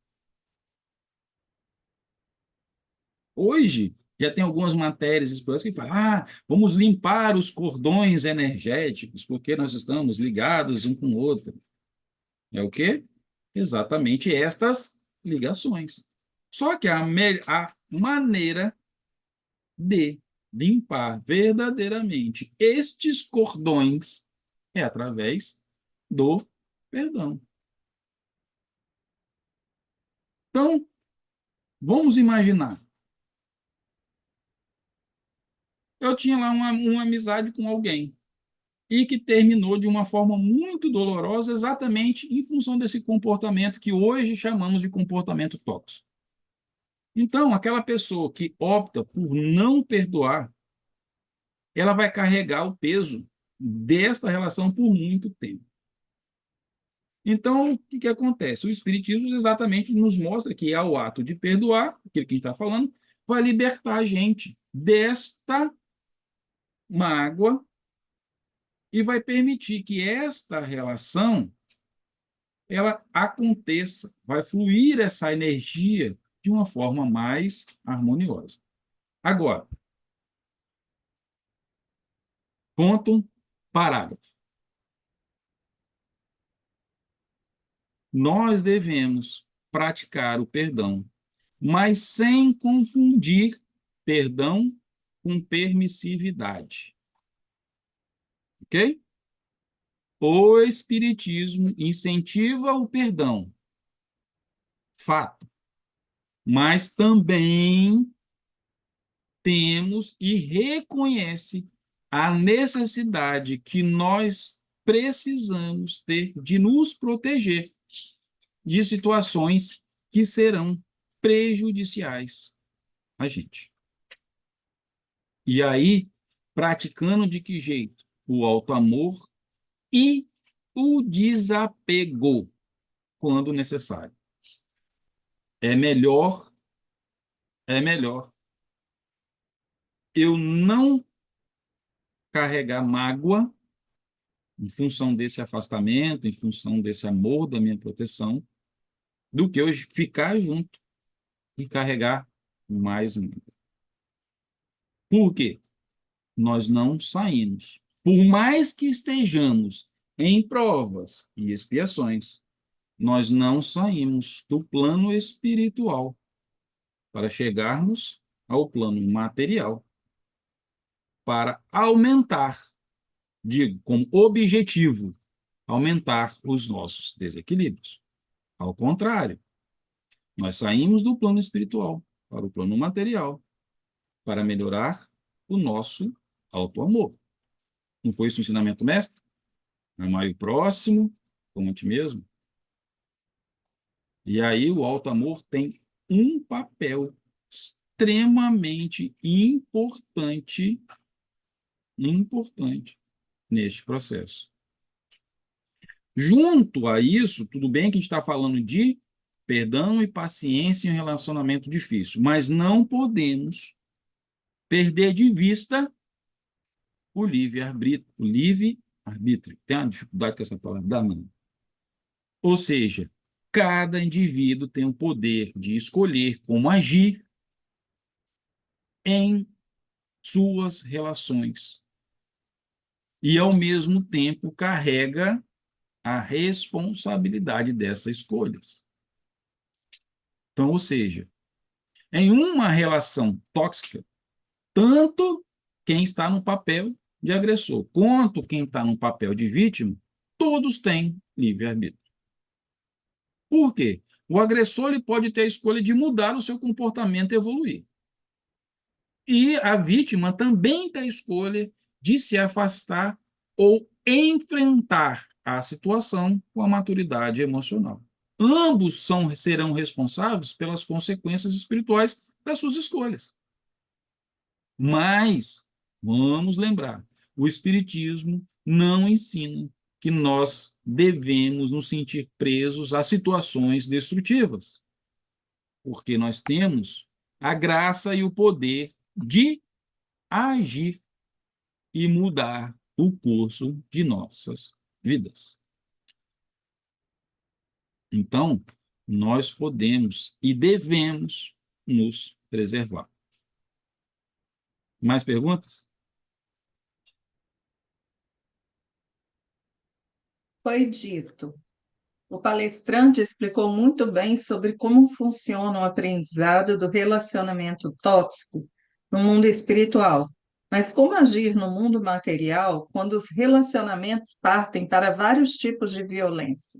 Hoje, já tem algumas matérias que falam, vamos limpar os cordões energéticos, porque nós estamos ligados um com o outro. É o quê? Exatamente estas ligações. Só que a maneira de limpar verdadeiramente estes cordões é através do perdão. Então, vamos imaginar. Eu tinha lá uma amizade com alguém e que terminou de uma forma muito dolorosa exatamente em função desse comportamento que hoje chamamos de comportamento tóxico. Então, aquela pessoa que opta por não perdoar, ela vai carregar o peso desta relação por muito tempo. Então, o que, que acontece? O Espiritismo exatamente nos mostra que é o ato de perdoar, aquilo que a gente está falando, vai libertar a gente desta mágoa e vai permitir que esta relação ela aconteça, vai fluir essa energia de uma forma mais harmoniosa. Agora, ponto, parágrafo. Nós devemos praticar o perdão, mas sem confundir perdão com permissividade. Ok? O Espiritismo incentiva o perdão, fato, mas também temos e reconhece a necessidade que nós precisamos ter de nos proteger de situações que serão prejudiciais a gente. E aí, praticando de que jeito? O auto-amor e o desapego, quando necessário. É melhor, é melhor eu não carregar mágoa em função desse afastamento, em função desse amor da minha proteção, do que eu ficar junto e carregar mais uma. Por quê? Nós não saímos. Por mais que estejamos em provas e expiações, nós não saímos do plano espiritual para chegarmos ao plano material, para aumentar, digo, como objetivo, aumentar os nossos desequilíbrios. Ao contrário, nós saímos do plano espiritual para o plano material, para melhorar o nosso auto-amor. Não foi esse o ensinamento mestre? Amar o próximo como a ti mesmo. E aí o auto-amor tem um papel extremamente importante neste processo. Junto a isso, tudo bem que a gente está falando de perdão e paciência em um relacionamento difícil, mas não podemos perder de vista o livre-arbítrio. O livre-arbítrio. Tem uma dificuldade com essa palavra? Dá não. Ou seja, cada indivíduo tem o poder de escolher como agir em suas relações e, ao mesmo tempo, carrega a responsabilidade dessas escolhas. Então, ou seja, em uma relação tóxica, tanto quem está no papel de agressor quanto quem está no papel de vítima, todos têm livre-arbítrio. Por quê? O agressor ele pode ter a escolha de mudar o seu comportamento e evoluir. E a vítima também tem a escolha de se afastar ou enfrentar a situação com a maturidade emocional. Ambos serão responsáveis pelas consequências espirituais das suas escolhas. Mas, vamos lembrar, o Espiritismo não ensina que nós devemos nos sentir presos a situações destrutivas, porque nós temos a graça e o poder de agir e mudar o curso de nossas vidas. Então, nós podemos e devemos nos preservar. Mais perguntas? Foi dito. O palestrante explicou muito bem sobre como funciona o aprendizado do relacionamento tóxico no mundo espiritual. Mas como agir no mundo material quando os relacionamentos partem para vários tipos de violência?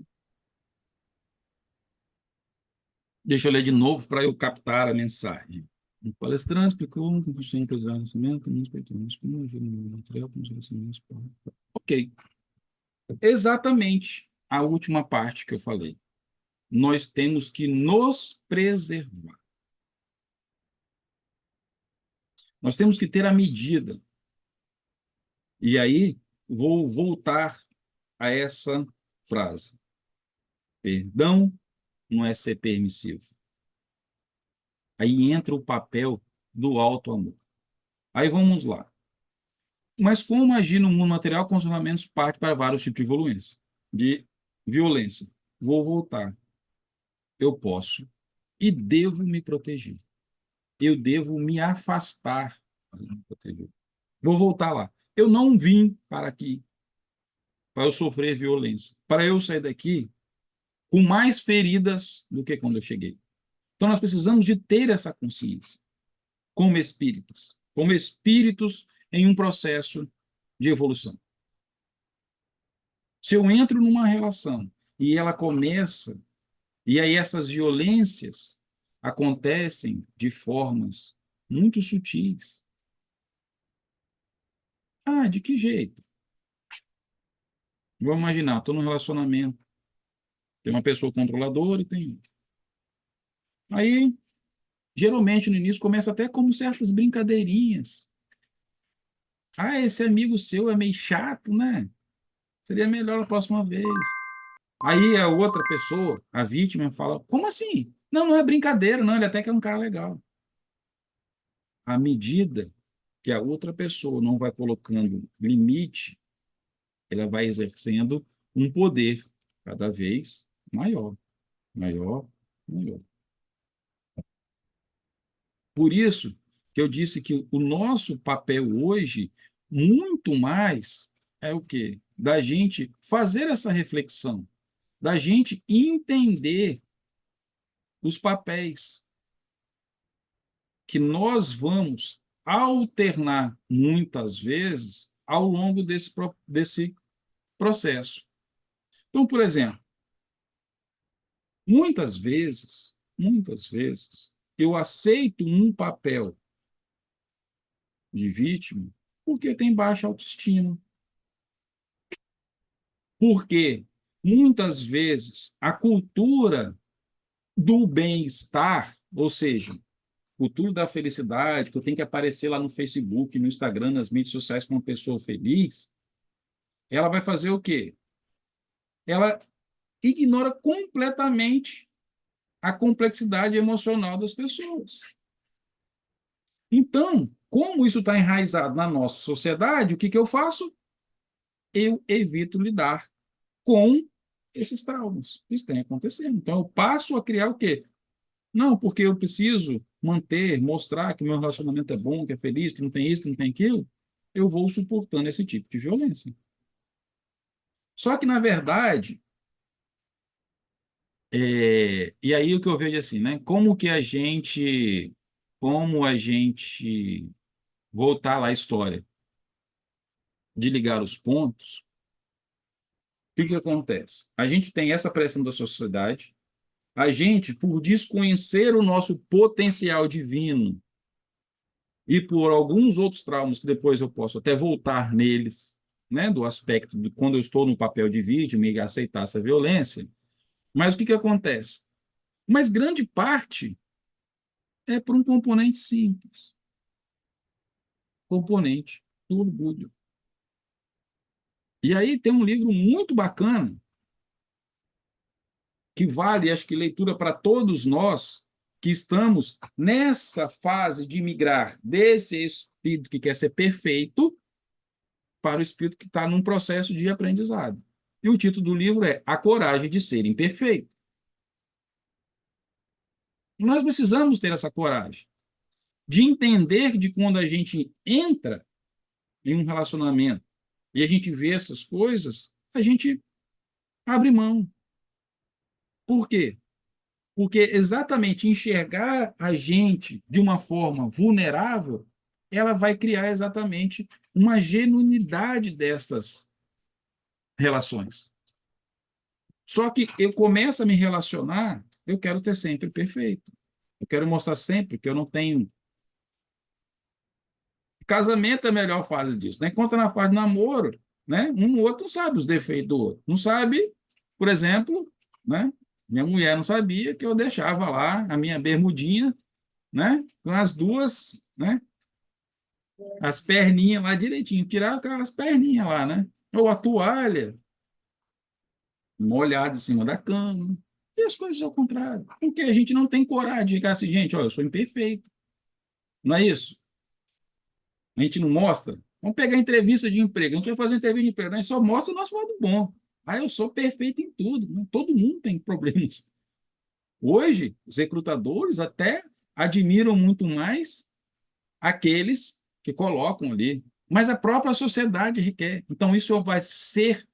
Deixa eu ler de novo para eu captar a mensagem. O palestrante explicou como funciona o relacionamento, como agir no mundo material, como os relacionamentos partem. Ok. Exatamente a última parte que eu falei. Nós temos que nos preservar. Nós temos que ter a medida. E aí, vou voltar a essa frase. Perdão não é ser permissivo. Aí entra o papel do auto-amor. Aí vamos lá. Mas como agir no mundo material com os relacionamentos parte para vários tipos de violência? Vou voltar. Eu posso e devo me proteger. Eu devo me afastar para me proteger. Vou voltar lá. Eu não vim para aqui para eu sofrer violência, para eu sair daqui com mais feridas do que quando eu cheguei. Então nós precisamos de ter essa consciência como espíritas, como espíritos em um processo de evolução. Se eu entro numa relação e ela começa, e aí essas violências acontecem de formas muito sutis. Ah, de que jeito? Vamos imaginar, estou num relacionamento, tem uma pessoa controladora e tem. Aí, geralmente no início começa até como certas brincadeirinhas. Ah, esse amigo seu é meio chato, né? Seria melhor a próxima vez. Aí a outra pessoa, a vítima, fala: como assim? Não, não é brincadeira, não, ele até que é um cara legal. À medida que a outra pessoa não vai colocando limite, ela vai exercendo um poder cada vez maior, maior, maior. Por isso que eu disse que o nosso papel hoje, muito mais, é o quê? Da gente fazer essa reflexão, da gente entender os papéis que nós vamos alternar muitas vezes ao longo desse processo. Então, por exemplo, muitas vezes, eu aceito um papel de vítima porque tem baixa autoestima. Porque muitas vezes a cultura do bem-estar, ou seja, cultura da felicidade, que eu tenho que aparecer lá no Facebook, no Instagram, nas mídias sociais como uma pessoa feliz, ela vai fazer o quê? Ela ignora completamente a complexidade emocional das pessoas. Então, como isso está enraizado na nossa sociedade, o que eu faço? Eu evito lidar com esses traumas que estão acontecendo. Então, eu passo a criar o quê? Não, porque eu preciso manter, mostrar que meu relacionamento é bom, que é feliz, que não tem isso, que não tem aquilo. Eu vou suportando esse tipo de violência. Só que, na verdade, e aí o que eu vejo assim, né? Como a gente voltar lá à história de ligar os pontos, o que acontece? A gente tem essa pressão da sociedade, a gente, por desconhecer o nosso potencial divino e por alguns outros traumas que depois eu posso até voltar neles, né, do aspecto de quando eu estou no papel de vítima e aceitar essa violência, mas o que acontece? Mas grande parte é por um componente simples, componente do orgulho. E aí tem um livro muito bacana, que vale, acho que leitura para todos nós, que estamos nessa fase de migrar desse espírito que quer ser perfeito para o espírito que está num processo de aprendizado. E o título do livro é A Coragem de Ser Imperfeito. E nós precisamos ter essa coragem de entender de quando a gente entra em um relacionamento e a gente vê essas coisas, a gente abre mão. Por quê? Porque exatamente enxergar a gente de uma forma vulnerável, ela vai criar exatamente uma genuinidade destas relações. Só que eu começo a me relacionar, eu quero ter sempre perfeito. Eu quero mostrar sempre que eu não tenho. Casamento é a melhor fase disso, né? Enquanto na fase de namoro, né? Um no outro não sabe os defeitos do outro. Não sabe, por exemplo, né? Minha mulher não sabia que eu deixava lá a minha bermudinha, né? Com as duas, né? As perninhas lá direitinho, tirava aquelas perninhas lá, né? Ou a toalha molhada em cima da cama. E as coisas ao contrário. Porque a gente não tem coragem de ficar assim, gente, ó, eu sou imperfeito. Não é isso? A gente não mostra. Vamos pegar entrevista de emprego. A gente vai fazer uma entrevista de emprego, a gente só mostra o nosso lado bom. Ah, eu sou perfeito em tudo. Né? Todo mundo tem problemas. Hoje, os recrutadores até admiram muito mais aqueles que colocam ali. Mas a própria sociedade requer. Então, isso vai ser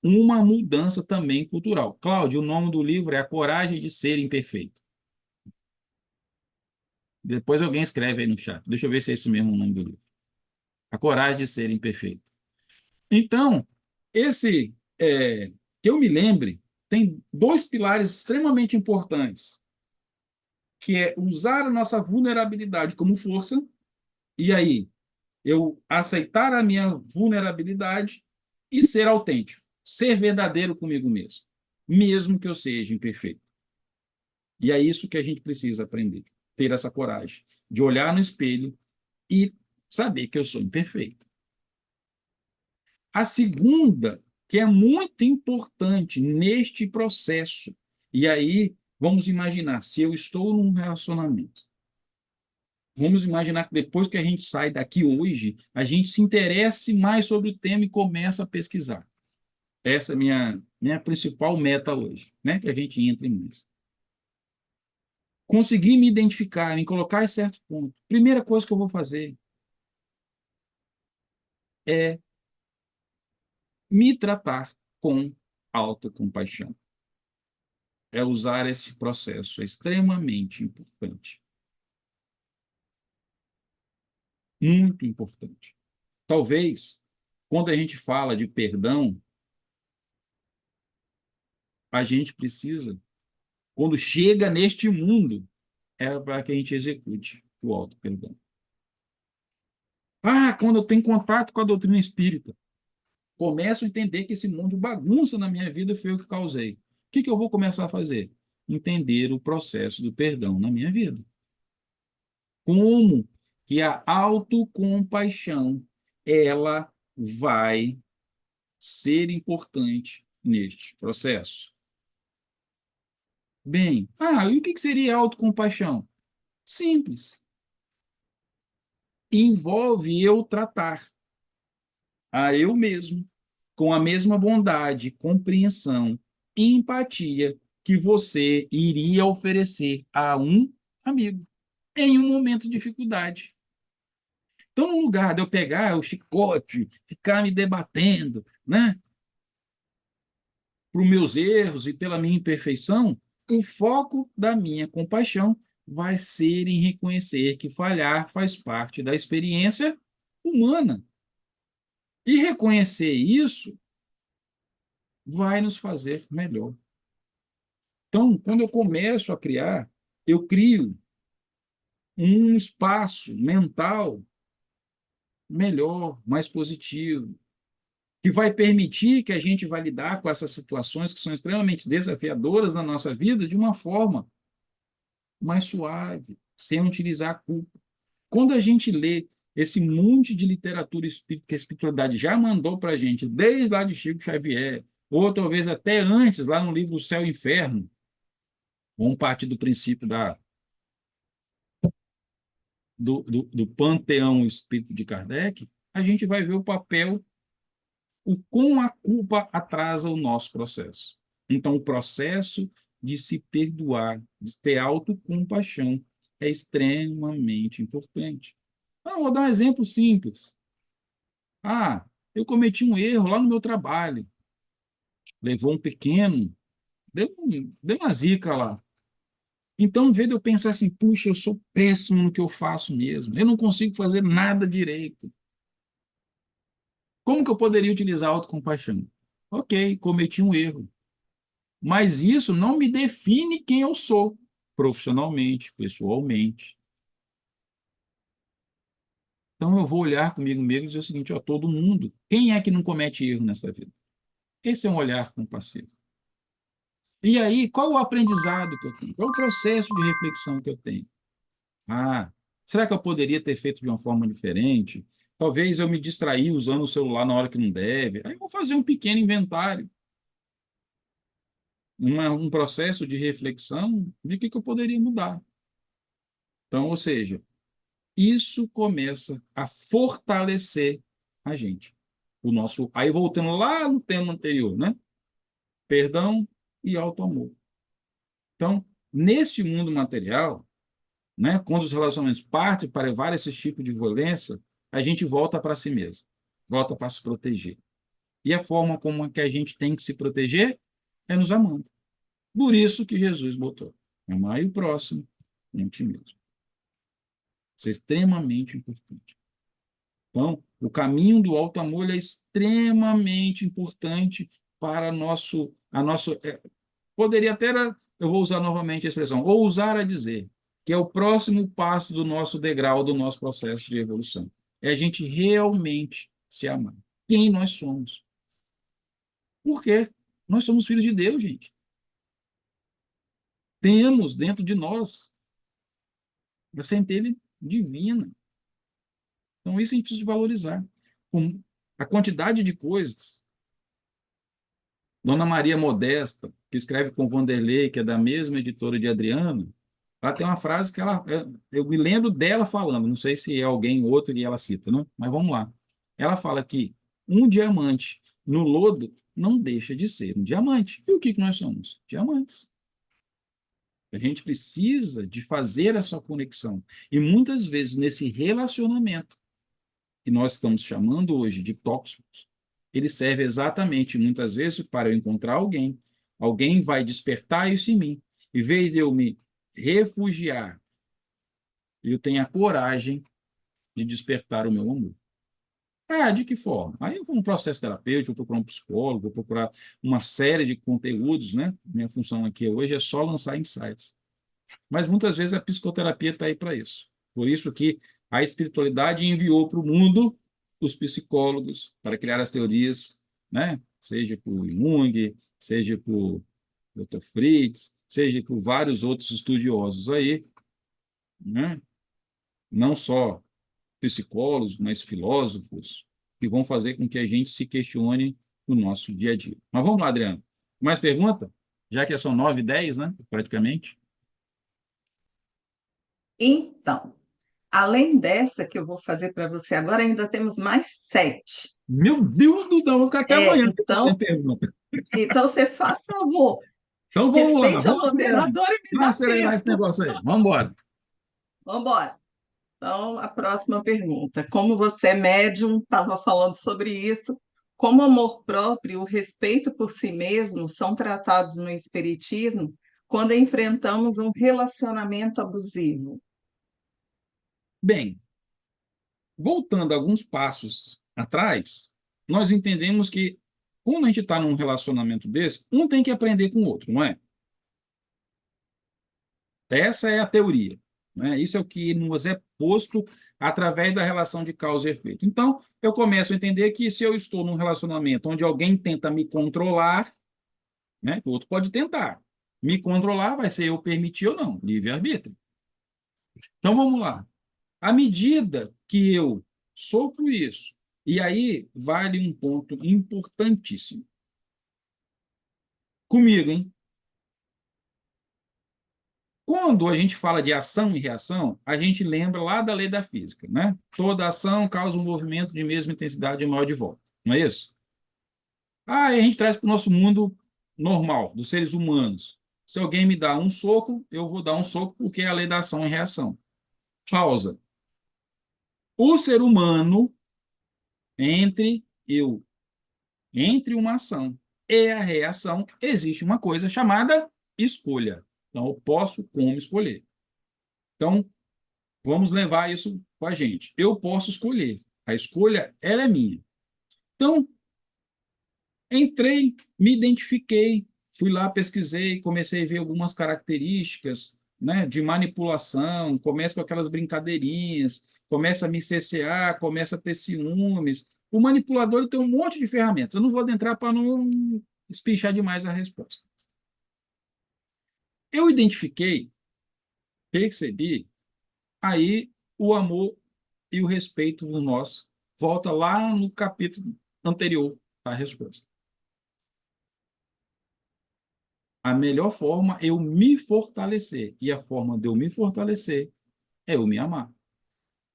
uma mudança também cultural. Cláudio, o nome do livro é A Coragem de Ser Imperfeito. Depois alguém escreve aí no chat. Deixa eu ver se é esse mesmo o nome do livro. A Coragem de Ser Imperfeito. Então, esse, que eu me lembre, tem dois pilares extremamente importantes, que é usar a nossa vulnerabilidade como força, e aí eu aceitar a minha vulnerabilidade e ser autêntico, ser verdadeiro comigo mesmo, mesmo que eu seja imperfeito. E é isso que a gente precisa aprender, ter essa coragem de olhar no espelho e saber que eu sou imperfeito. A segunda, que é muito importante neste processo, e aí vamos imaginar, se eu estou num relacionamento Vamos imaginar que depois que a gente sai daqui hoje, a gente se interesse mais sobre o tema e começa a pesquisar. Essa é a minha principal meta hoje, né? Que a gente entre mais. Conseguir me identificar, me colocar em certo ponto. Primeira coisa que eu vou fazer é me tratar com autocompaixão. É usar esse processo, é extremamente importante. Muito importante. Talvez, quando a gente fala de perdão, a gente precisa, quando chega neste mundo, é para que a gente execute o auto-perdão. Ah, quando eu tenho contato com a doutrina espírita, começo a entender que esse monte de bagunça na minha vida foi eu que causei. O que eu vou começar a fazer? Entender o processo do perdão na minha vida. Como que a autocompaixão ela vai ser importante neste processo? Bem, e o que seria autocompaixão? Simples. Envolve eu tratar a eu mesmo com a mesma bondade, compreensão e empatia que você iria oferecer a um amigo em um momento de dificuldade. Então, no lugar de eu pegar o chicote, ficar me debatendo, né, por meus erros e pela minha imperfeição, o foco da minha compaixão vai ser em reconhecer que falhar faz parte da experiência humana. E reconhecer isso vai nos fazer melhor. Então, quando eu começo a criar, eu crio um espaço mental melhor, mais positivo, que vai permitir que a gente vá lidar com essas situações que são extremamente desafiadoras na nossa vida de uma forma mais suave, sem utilizar a culpa. Quando a gente lê esse monte de literatura espírita que a espiritualidade já mandou para a gente, desde lá de Chico Xavier, ou talvez até antes, lá no livro Céu e Inferno, vamos partir do princípio do panteão espírito de Kardec, a gente vai ver o papel, o como a culpa atrasa o nosso processo. Então, o processo de se perdoar, de ter autocompaixão, é extremamente importante. Vou dar um exemplo simples. Eu cometi um erro lá no meu trabalho. Levou um pequeno, deu uma zica lá. Então, em vez de eu pensar assim, puxa, eu sou péssimo no que eu faço mesmo, eu não consigo fazer nada direito. Como que eu poderia utilizar a autocompaixão? Ok, cometi um erro. Mas isso não me define quem eu sou, profissionalmente, pessoalmente. Então, eu vou olhar comigo mesmo e dizer o seguinte, todo mundo, quem é que não comete erro nessa vida? Esse é um olhar compassivo. E aí, qual o aprendizado que eu tenho? Qual o processo de reflexão que eu tenho? Será que eu poderia ter feito de uma forma diferente? Talvez eu me distraí usando o celular na hora que não deve. Aí eu vou fazer um pequeno inventário, um processo de reflexão de que eu poderia mudar. Então, ou seja, isso começa a fortalecer a gente. Aí voltando lá no tema anterior, né? Perdão e auto-amor. Então, neste mundo material, né, quando os relacionamentos partem para levar esse tipo de violência, a gente volta para si mesmo, volta para se proteger. E a forma como que a gente tem que se proteger é nos amando. Por isso que Jesus botou: amar o próximo em ti mesmo. Isso é extremamente importante. Então, o caminho do alto amor é extremamente importante para poderia até, eu vou usar novamente a expressão, ou usar a dizer, que é o próximo passo do nosso degrau, do nosso processo de evolução. É a gente realmente se amar. Quem nós somos. Por quê? Nós somos filhos de Deus, gente. Temos dentro de nós a centelha divina. Então, isso a gente precisa de valorizar. Com a quantidade de coisas. Dona Maria Modesta, que escreve com Vanderlei, que é da mesma editora de Adriano, Ela tem uma frase que eu me lembro dela falando, não sei se é alguém outro que ela cita, não? Mas vamos lá. Ela fala que um diamante no lodo não deixa de ser um diamante. E o que nós somos? Diamantes. A gente precisa de fazer essa conexão. E muitas vezes nesse relacionamento que nós estamos chamando hoje de tóxicos, ele serve exatamente muitas vezes para eu encontrar alguém. Alguém vai despertar isso em mim. Em vez de eu me refugiar, eu tenho a coragem de despertar o meu amor. Ah, de que forma? Aí eu vou um processo terapêutico, vou procurar um psicólogo, vou procurar uma série de conteúdos, né? Minha função aqui hoje é só lançar insights. Mas muitas vezes a psicoterapia está aí para isso. Por isso que a espiritualidade enviou para o mundo os psicólogos para criar as teorias, né? Seja por Jung, seja por Dr. Fritz, seja por vários outros estudiosos aí, né? Não só psicólogos, mas filósofos, que vão fazer com que a gente se questione no nosso dia a dia. Mas vamos lá, Adriano. Mais pergunta? Já que são 9 e 10, né? Praticamente. Então, além dessa que eu vou fazer para você agora, ainda temos mais 7. Meu Deus do céu, vou ficar até É, amanhã então, sem pergunta. então você faça favor, Então vamos lá, respeite a moderadora e me vamos dá acelerar esse tempo. negócio aí. Vamos embora. Vamos embora. Então, a próxima pergunta. Como você é médium, estava falando sobre isso, como amor próprio e o respeito por si mesmo são tratados no Espiritismo quando enfrentamos um relacionamento abusivo? Bem, voltando alguns passos atrás, nós entendemos que quando a gente está num relacionamento desse, um tem que aprender com o outro, não é? Essa é a teoria, né? Isso é o que nos é posto através da relação de causa e efeito. Então, eu começo a entender que se eu estou num relacionamento onde alguém tenta me controlar, né? O outro pode tentar. Me controlar vai ser eu permitir ou não, livre-arbítrio. Então, vamos lá. À medida que eu sofro isso, e aí vale um ponto importantíssimo. Comigo, hein? Quando a gente fala de ação e reação, a gente lembra lá da lei da física, né? Toda ação causa um movimento de mesma intensidade e maior de volta, não é isso? Ah, e a gente traz para o nosso mundo normal, dos seres humanos. Se alguém me dá um soco, eu vou dar um soco porque é a lei da ação e reação. Pausa. O ser humano, entre eu, entre uma ação e a reação, existe uma coisa chamada escolha. Então, eu posso como escolher. Então, vamos levar isso com a gente. Eu posso escolher. A escolha, ela é minha. Então, entrei, me identifiquei, fui lá, pesquisei, comecei a ver algumas características, né, de manipulação, começa com aquelas brincadeirinhas, começa a me cessear, começa a ter ciúmes. O manipulador ele tem um monte de ferramentas. Eu não vou adentrar para não espichar demais a resposta. Eu identifiquei, percebi, aí o amor e o respeito no nós volta lá no capítulo anterior à resposta. A melhor forma é eu me fortalecer. E a forma de eu me fortalecer é eu me amar.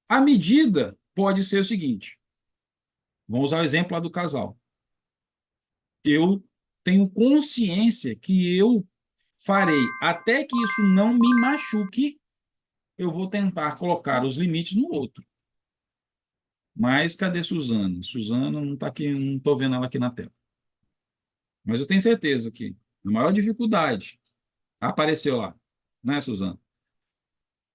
A medida pode ser o seguinte: vamos usar o exemplo lá do casal. Eu tenho consciência que eu farei até que isso não me machuque, eu vou tentar colocar os limites no outro. Mas cadê Suzana? Suzana não está aqui, não estou vendo ela aqui na tela. Mas eu tenho certeza que a maior dificuldade apareceu lá, né, Suzana?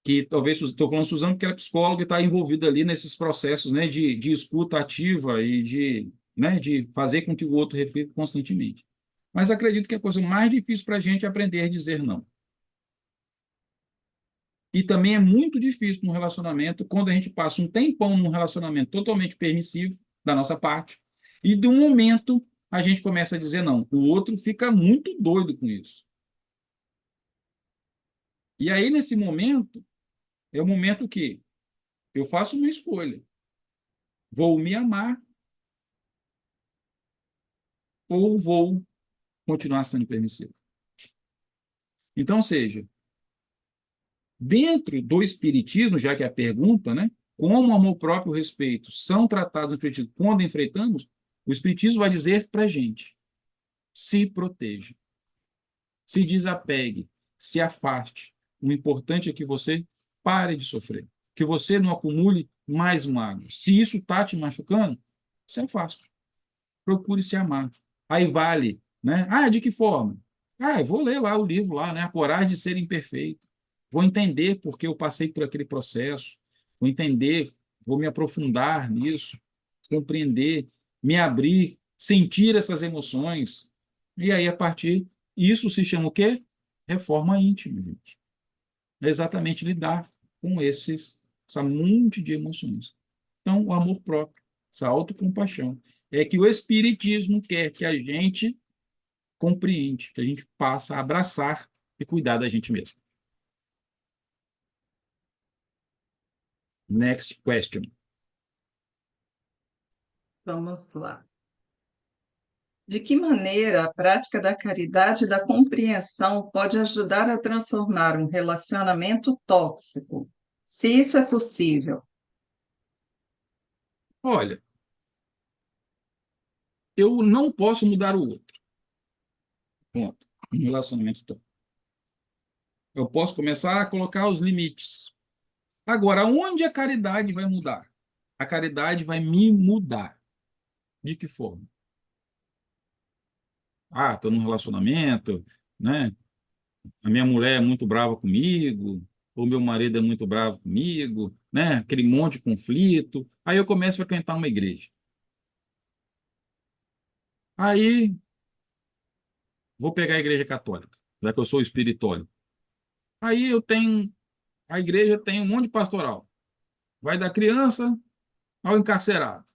Que talvez, estou falando Suzana porque ela é psicóloga e está envolvida ali nesses processos, né, de escuta ativa e né, de fazer com que o outro reflita constantemente. Mas acredito que a coisa mais difícil para a gente é aprender a dizer não. E também é muito difícil no relacionamento, quando a gente passa um tempão num relacionamento totalmente permissivo da nossa parte, e de um momento a gente começa a dizer não. O outro fica muito doido com isso. E aí, nesse momento, é o momento que eu faço uma escolha. Vou me amar ou vou continuar sendo permissivo? Então, seja, Dentro do Espiritismo, já que é a pergunta, né? Como amor próprio e respeito são tratados no Espiritismo quando enfrentamos, o Espiritismo vai dizer para a gente: se proteja, se desapegue, se afaste. O importante é que você pare de sofrer, que você não acumule mais mágoas. Se isso está te machucando, se afaste. Procure se amar. Aí vale, né? Ah, de que forma? Ah, eu vou ler lá o livro lá, né? A Coragem de Ser Imperfeito. Vou entender porque eu passei por aquele processo. Vou entender, vou me aprofundar nisso, compreender, me abrir, sentir essas emoções. E aí, a partir, isso se chama o quê? Reforma íntima, gente. É exatamente lidar com essa monte de emoções. Então, o amor próprio, essa autocompaixão, é que o Espiritismo quer que a gente compreende, que a gente passa a abraçar e cuidar da gente mesmo. Next question. Vamos lá. De que maneira a prática da caridade e da compreensão pode ajudar a transformar um relacionamento tóxico, se isso é possível? Olha, eu não posso mudar o outro. Ponto. Um relacionamento tóxico. Eu posso começar a colocar os limites. Agora, onde a caridade vai mudar? A caridade vai me mudar. De que forma? Ah, estou num relacionamento, né? A minha mulher é muito brava comigo, ou meu marido é muito bravo comigo, né? Aquele monte de conflito. Aí eu começo a frequentar uma igreja. Aí vou pegar a igreja católica, já que eu sou espiritólogo. Aí eu tenho, a igreja tem um monte de pastoral. Vai da criança ao encarcerado.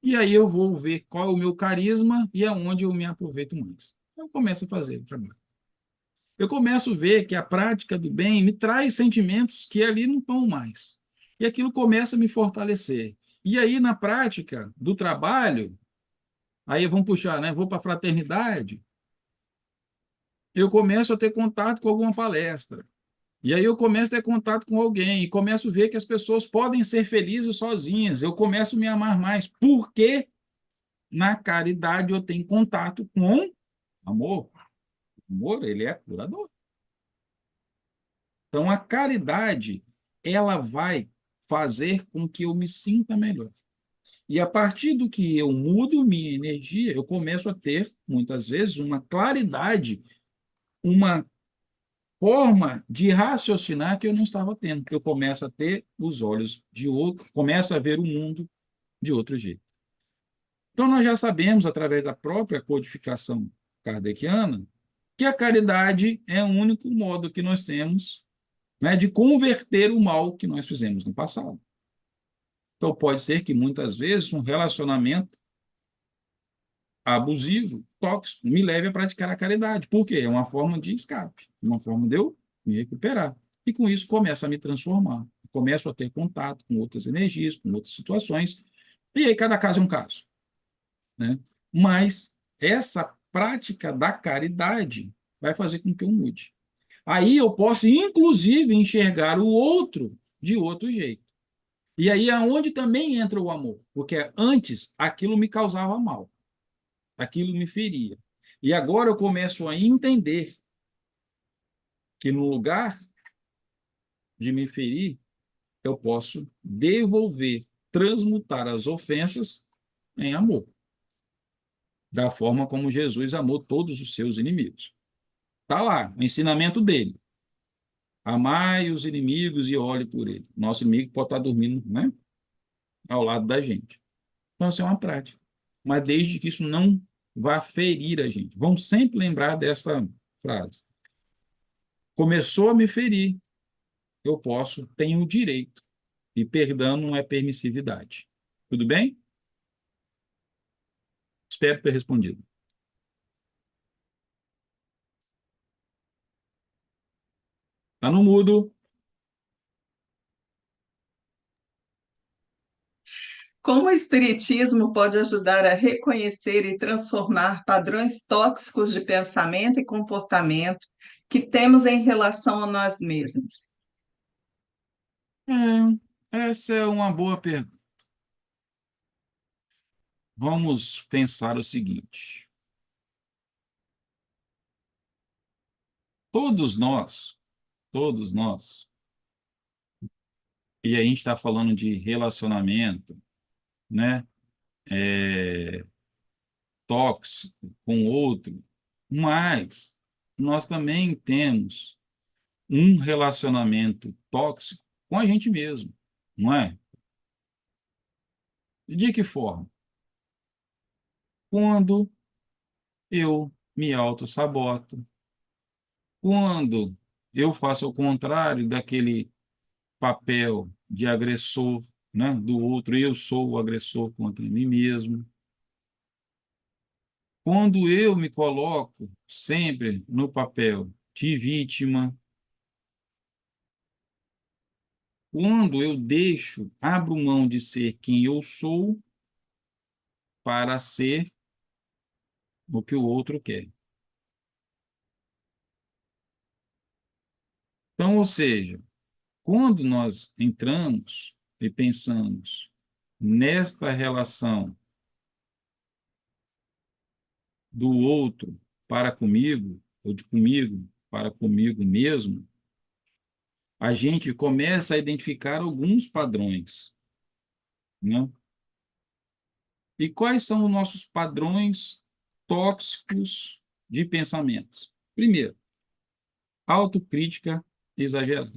E aí eu vou ver qual é o meu carisma e aonde eu me aproveito mais. Eu começo a fazer o trabalho. Eu começo a ver que a prática do bem me traz sentimentos que ali não estão mais. E aquilo começa a me fortalecer. E aí, na prática do trabalho, aí vamos puxar, né? Vou para a fraternidade, eu começo a ter contato com alguma palestra. E aí eu começo a ter contato com alguém e começo a ver que as pessoas podem ser felizes sozinhas. Eu começo a me amar mais. Porque na caridade eu tenho contato com amor. O amor, ele é curador. Então, a caridade, ela vai fazer com que eu me sinta melhor. E a partir do que eu mudo minha energia, eu começo a ter, muitas vezes, uma claridade, uma forma de raciocinar que eu não estava tendo, que eu começo a ter os olhos de outro, começo a ver o mundo de outro jeito. Então, nós já sabemos, através da própria codificação kardeciana, que a caridade é o único modo que nós temos, né, de converter o mal que nós fizemos no passado. Então, pode ser que muitas vezes um relacionamento abusivo, tóxico, me leve a praticar a caridade. Por quê? É uma forma de escape, uma forma de eu me recuperar. E com isso começa a me transformar. Começo a ter contato com outras energias, com outras situações. E aí cada caso é um caso, né? Mas essa prática da caridade vai fazer com que eu mude. Aí eu posso, inclusive, enxergar o outro de outro jeito. E aí é onde também entra o amor, porque antes aquilo me causava mal, aquilo me feria. E agora eu começo a entender que no lugar de me ferir, eu posso devolver, transmutar as ofensas em amor, da forma como Jesus amou todos os seus inimigos. Está lá, o ensinamento dele. Amai os inimigos e olhe por ele. Nosso inimigo pode estar dormindo, né, ao lado da gente. Então, isso é uma prática. Mas desde que isso não vá ferir a gente. Vamos sempre lembrar dessa frase. Começou a me ferir, eu posso, tenho o direito. E perdão não é permissividade. Tudo bem? Espero ter respondido. Está no mudo. Como o Espiritismo pode ajudar a reconhecer e transformar padrões tóxicos de pensamento e comportamento que temos em relação a nós mesmos? Essa é uma boa pergunta. Vamos pensar o seguinte: todos nós, e a gente está falando de relacionamento, né? É, tóxico com outro, mas nós também temos um relacionamento tóxico com a gente mesmo, não é? De que forma? Quando eu me auto-saboto, quando eu faço o contrário daquele papel de agressor, né, do outro, eu sou o agressor contra mim mesmo. Quando eu me coloco sempre no papel de vítima, quando eu abro mão de ser quem eu sou para ser o que o outro quer. Então, ou seja, quando nós entramos e pensamos nesta relação do outro para comigo, ou de comigo para comigo mesmo, a gente começa a identificar alguns padrões, né? E quais são os nossos padrões tóxicos de pensamento? Primeiro, autocrítica exagerada.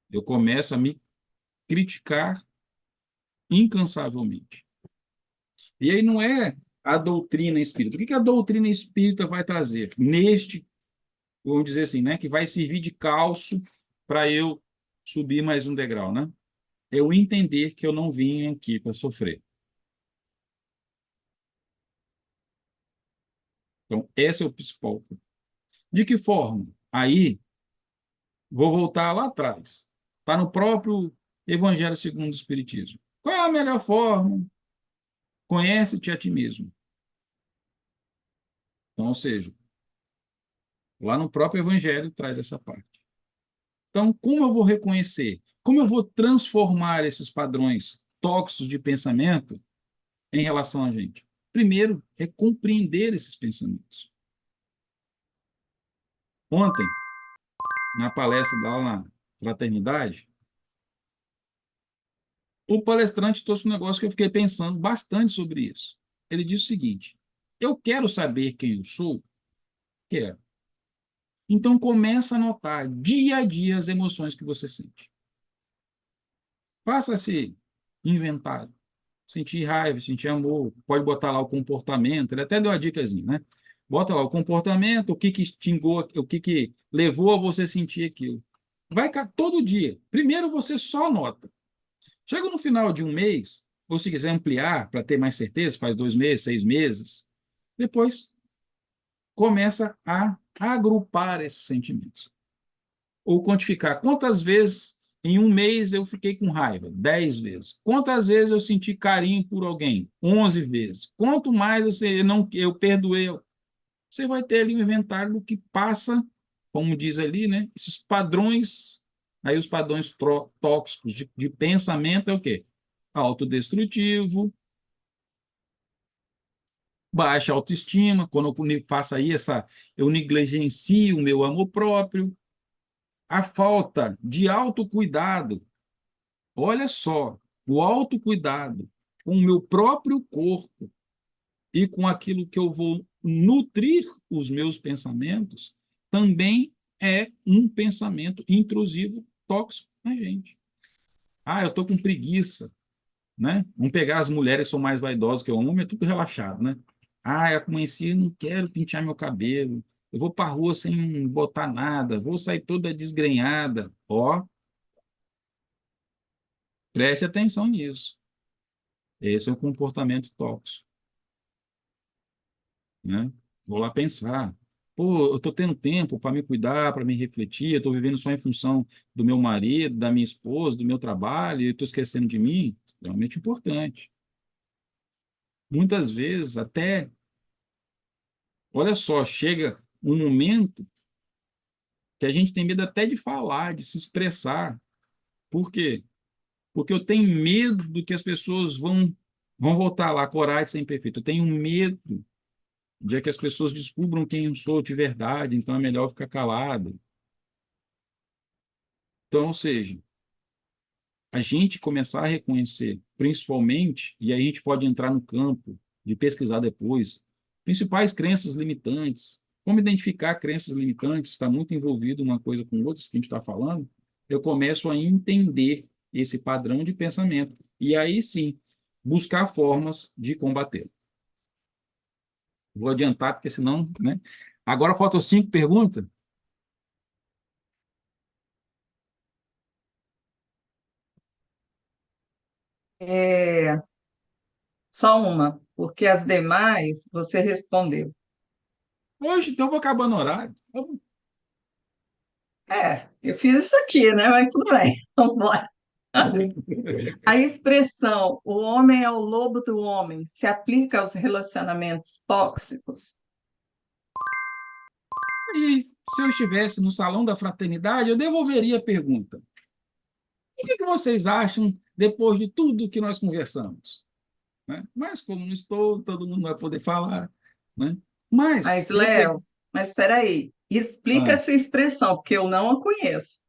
Eu começo a me criticar incansavelmente. E aí não é a doutrina espírita. O que a doutrina espírita vai trazer? Vamos dizer assim, né, que vai servir de calço para eu subir mais um degrau, né? Eu entender que eu não vim aqui para sofrer. Então, esse é o principal. De que forma? Aí, vou voltar lá atrás. Está no próprio Evangelho segundo o Espiritismo. Qual é a melhor forma? Conhece-te a ti mesmo. Então, ou seja, lá no próprio Evangelho traz essa parte. Então, como eu vou reconhecer? Como eu vou transformar esses padrões tóxicos de pensamento em relação a gente? Primeiro, é compreender esses pensamentos. Ontem, na palestra da aula na fraternidade, o palestrante trouxe um negócio que eu fiquei pensando bastante sobre isso. Ele disse o seguinte: eu quero saber quem eu sou? Quero. Então começa a notar dia a dia as emoções que você sente. Faça esse inventário. Sentir raiva, sentir amor, pode botar lá o comportamento. Ele até deu uma dicasinha, né? Bota lá o comportamento, o que que extingou, o que que levou a você sentir aquilo. Vai todo dia. Primeiro você só nota. Chega no final de um mês, ou se quiser ampliar para ter mais certeza, faz 2 meses, 6 meses. Depois começa a agrupar esses sentimentos. Ou quantificar quantas vezes em um mês eu fiquei com raiva, 10 vezes. Quantas vezes eu senti carinho por alguém, 11 vezes. Quanto mais eu perdoei, você vai ter ali um inventário do que passa, como diz ali, né? Esses padrões, aí os padrões tóxicos de pensamento é o quê? Autodestrutivo, baixa autoestima, quando eu faço aí eu negligencio o meu amor próprio, a falta de autocuidado. Olha só, o autocuidado com o meu próprio corpo e com aquilo que eu vou nutrir os meus pensamentos, também é um pensamento intrusivo tóxico na gente. Ah, eu estou com preguiça, né? Vamos pegar as mulheres que são mais vaidosas que o homem, é tudo relaxado, né? Ah, eu amanheci, não quero pentear meu cabelo, eu vou para a rua sem botar nada, vou sair toda desgrenhada. Ó, preste atenção nisso. Esse é um comportamento tóxico, né? Vou lá pensar. Pô, eu estou tendo tempo para me cuidar, para me refletir, eu estou vivendo só em função do meu marido, da minha esposa, do meu trabalho, e estou esquecendo de mim, extremamente importante. Muitas vezes, até, olha só, chega um momento que a gente tem medo até de falar, de se expressar. Por quê? Porque eu tenho medo do que as pessoas vão voltar lá, coragem de ser imperfeito. Eu tenho medo de que as pessoas descubram quem eu sou de verdade, então é melhor ficar calado. Então, ou seja, a gente começar a reconhecer, principalmente, e aí a gente pode entrar no campo de pesquisar depois, principais crenças limitantes. Como identificar crenças limitantes? Está muito envolvido uma coisa com outras que a gente está falando. Eu começo a entender esse padrão de pensamento. E aí sim, buscar formas de combater. Vou adiantar, porque senão, né? Agora faltam 5 perguntas. É, só uma, porque as demais você respondeu. Hoje, então, vou acabar no horário. Eu fiz isso aqui, né? Mas tudo bem, vamos lá. A expressão o homem é o lobo do homem se aplica aos relacionamentos tóxicos? E se eu estivesse no salão da fraternidade, eu devolveria a pergunta. O que vocês acham depois de tudo que nós conversamos? Né? Mas, como não estou, todo mundo vai poder falar. Né? Mas, Mas, Léo, mas espera aí, explica ah, essa expressão, porque eu não a conheço.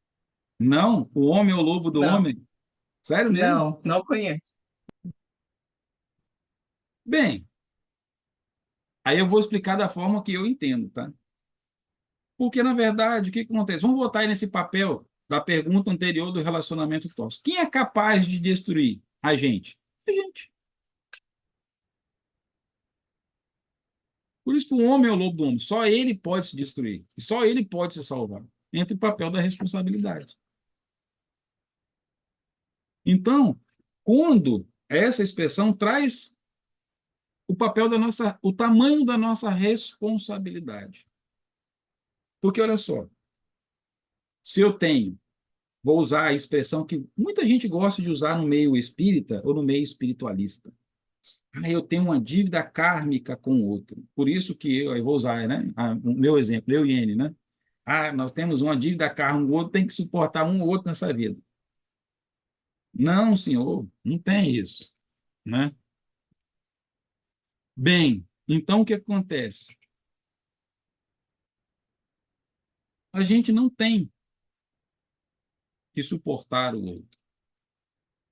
não, o homem é o lobo do Não, homem? Sério mesmo? não conheço. Bem, aí eu vou explicar da forma que eu entendo, tá? Porque, na verdade, o que acontece? Vamos voltar aí nesse papel da pergunta anterior do relacionamento tóxico. Quem é capaz de destruir a gente? A gente. Por isso que o homem é o lobo do homem. Só ele pode se destruir. E só ele pode se salvar. Entra o papel da responsabilidade. Então, quando essa expressão traz o papel da nossa, o tamanho da nossa responsabilidade. Porque olha só, se eu tenho, vou usar a expressão que muita gente gosta de usar no meio espírita ou no meio espiritualista. Ah, eu tenho uma dívida kármica com o outro. Por isso que eu vou usar, né? O meu exemplo, eu e N, né? Ah, nós temos uma dívida kármica, o outro tem que suportar um ou outro nessa vida. Não, senhor, não tem isso, né? Bem, então o que acontece? A gente não tem que suportar o outro.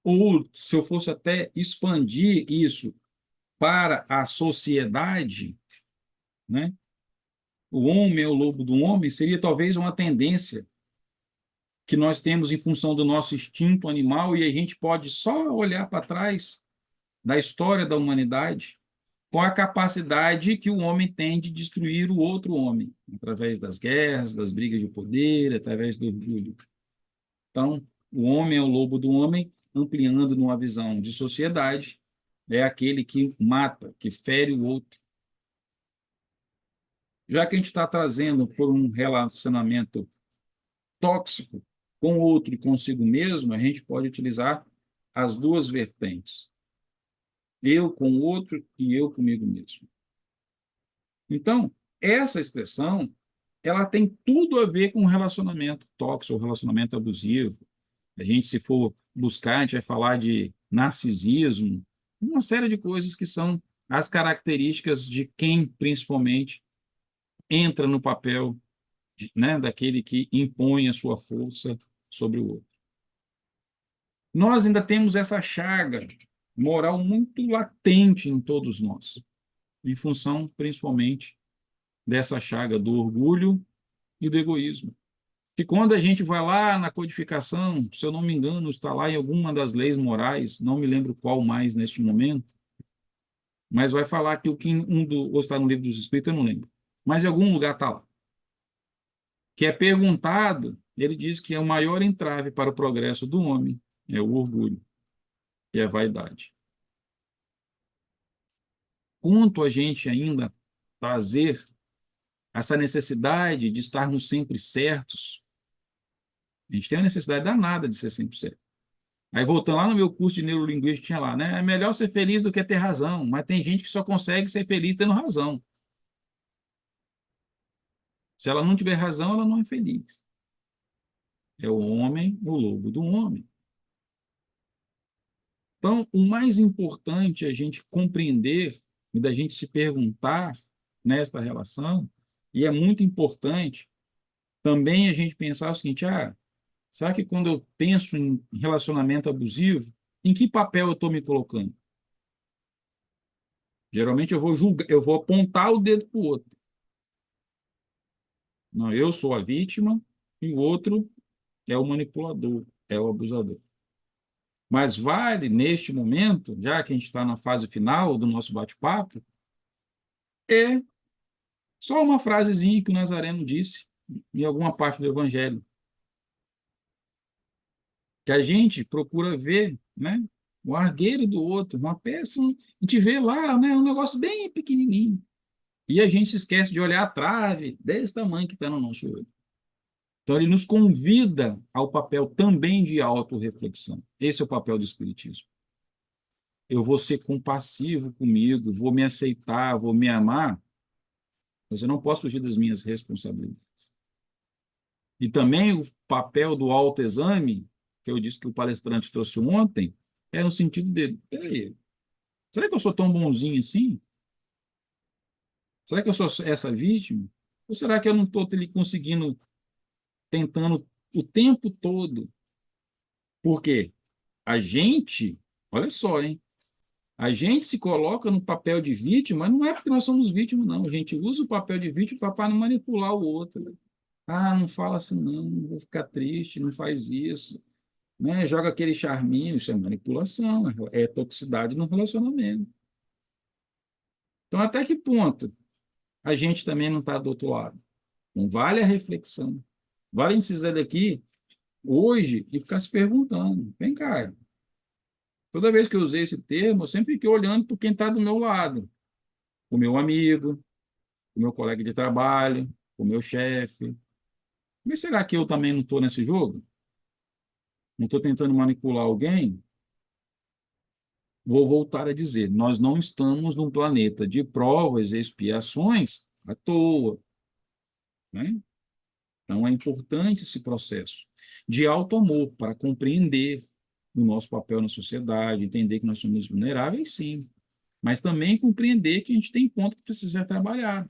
Ou, se eu fosse até expandir isso para a sociedade, né? O homem é o lobo do homem, seria talvez uma tendência que nós temos em função do nosso instinto animal, e a gente pode só olhar para trás da história da humanidade com a capacidade que o homem tem de destruir o outro homem, através das guerras, das brigas de poder, através do orgulho. Então, o homem é o lobo do homem, ampliando numa visão de sociedade, é aquele que mata, que fere o outro. Já que a gente está trazendo por um relacionamento tóxico com o outro e consigo mesmo, a gente pode utilizar as duas vertentes. Eu com o outro e eu comigo mesmo. Então, essa expressão, ela tem tudo a ver com relacionamento tóxico ou relacionamento abusivo. A gente, se for buscar, a gente vai falar de narcisismo, uma série de coisas que são as características de quem, principalmente, entra no papel né, daquele que impõe a sua força sobre o outro. Nós ainda temos essa chaga moral muito latente em todos nós, em função, principalmente, dessa chaga do orgulho e do egoísmo. Que quando a gente vai lá na codificação, se eu não me engano, está lá em alguma das leis morais, não me lembro qual mais neste momento, mas vai falar que o que ou está no livro dos Espíritos, eu não lembro, mas em algum lugar está lá, que é perguntado, ele diz que é o maior entrave para o progresso do homem é o orgulho e a vaidade. Quanto a gente ainda trazer essa necessidade de estarmos sempre certos. A gente tem uma necessidade danada de ser sempre certo. Aí, voltando lá no meu curso de neurolinguística, tinha lá, né? É melhor ser feliz do que ter razão, mas tem gente que só consegue ser feliz tendo razão. Se ela não tiver razão, ela não é feliz. É o homem, o lobo do homem. Então, o mais importante é a gente compreender e da gente se perguntar nesta relação, e é muito importante também a gente pensar o seguinte: será que quando eu penso em relacionamento abusivo, em que papel eu estou me colocando? Geralmente eu vou julgar, eu vou apontar o dedo para o outro. Não, eu sou a vítima e o outro é o manipulador, é o abusador. Mas vale, neste momento, já que a gente está na fase final do nosso bate-papo, é só uma frasezinha que o Nazareno disse em alguma parte do Evangelho, que a gente procura ver, né, o argueiro do outro, uma peça, a gente vê lá, né, um negócio bem pequenininho, e a gente se esquece de olhar a trave desse tamanho que está no nosso olho. Então, ele nos convida ao papel também de autorreflexão. Esse é o papel do Espiritismo. Eu vou ser compassivo comigo, vou me aceitar, vou me amar, mas eu não posso fugir das minhas responsabilidades. E também o papel do autoexame, que eu disse que o palestrante trouxe ontem, é no sentido de, peraí, será que eu sou tão bonzinho assim? Será que eu sou essa vítima? Ou será que eu não estou conseguindo, tentando o tempo todo? Porque a gente, olha só, hein? A gente se coloca no papel de vítima, mas não é porque nós somos vítimas, não. A gente usa o papel de vítima para não manipular o outro. Não fala assim, não vou ficar triste, não faz isso. Né? Joga aquele charminho, isso é manipulação, é toxicidade no relacionamento. Então, até que ponto a gente também não está do outro lado? Então, vale a reflexão. Vale a gente sair daqui hoje e ficar se perguntando: vem cá, toda vez que eu usei esse termo, eu sempre fiquei olhando para quem está do meu lado, o meu amigo, o meu colega de trabalho, o meu chefe. Mas será que eu também não estou nesse jogo? Não estou tentando manipular alguém? Vou voltar a dizer, nós não estamos num planeta de provas e expiações à toa, né? Então é importante esse processo de auto-amor para compreender o nosso papel na sociedade, entender que nós somos vulneráveis, sim, mas também compreender que a gente tem ponto que precisa ser trabalhado.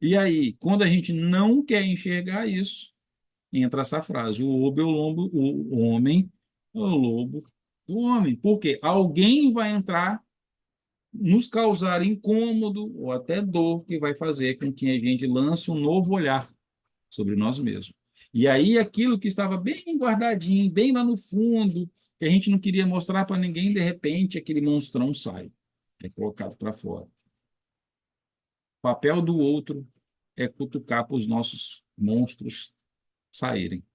E aí, quando a gente não quer enxergar isso, entra essa frase: o lobo é o lobo, o homem é o lobo do homem. Porque alguém vai entrar, nos causar incômodo ou até dor, que vai fazer com que a gente lance um novo olhar sobre nós mesmos. E aí aquilo que estava bem guardadinho, bem lá no fundo, que a gente não queria mostrar para ninguém, de repente aquele monstrão sai, é colocado para fora. O papel do outro é cutucar para os nossos monstros saírem.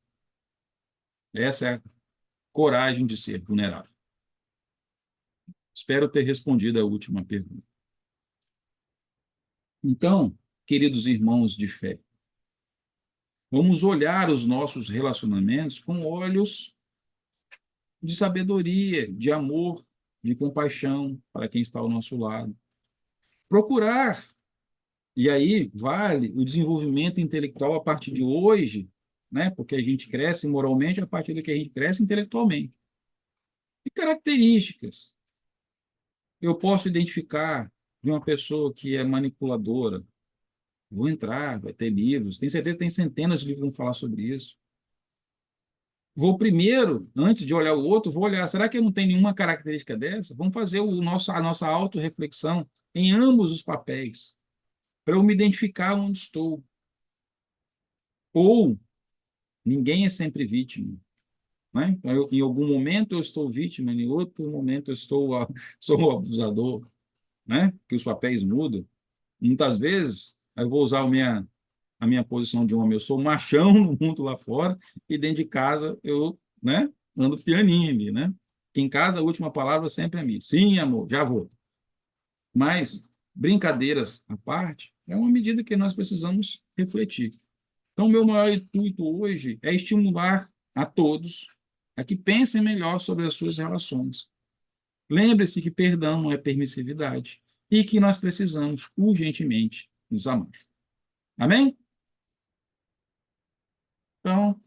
Essa é a coragem de ser vulnerável. Espero ter respondido a última pergunta. Então, queridos irmãos de fé, vamos olhar os nossos relacionamentos com olhos de sabedoria, de amor, de compaixão para quem está ao nosso lado. Procurar, e aí vale o desenvolvimento intelectual a partir de hoje, né? Porque a gente cresce moralmente a partir do que a gente cresce intelectualmente. E características. Eu posso identificar de uma pessoa que é manipuladora. Vou entrar, vai ter livros. Tenho certeza que tem centenas de livros que vão falar sobre isso. Vou primeiro, antes de olhar o outro, vou olhar, será que eu não tenho nenhuma característica dessa? Vamos fazer a nossa autorreflexão em ambos os papéis, para eu me identificar onde estou. Ou ninguém é sempre vítima. Né? Então, em algum momento eu estou vítima, em outro momento eu sou o abusador, né? Que os papéis mudam. Muitas vezes eu vou usar a minha posição de homem, eu sou machão no mundo lá fora, e dentro de casa eu, né, ando pianinho ali, né? Que em casa a última palavra sempre é minha. Sim, amor, já vou. Mas, brincadeiras à parte, É uma medida que nós precisamos refletir. Então, meu maior intuito hoje é estimular a todos a que pensem melhor sobre as suas relações. Lembre-se que perdão não é permissividade e que nós precisamos urgentemente nos amar. Amém? Então,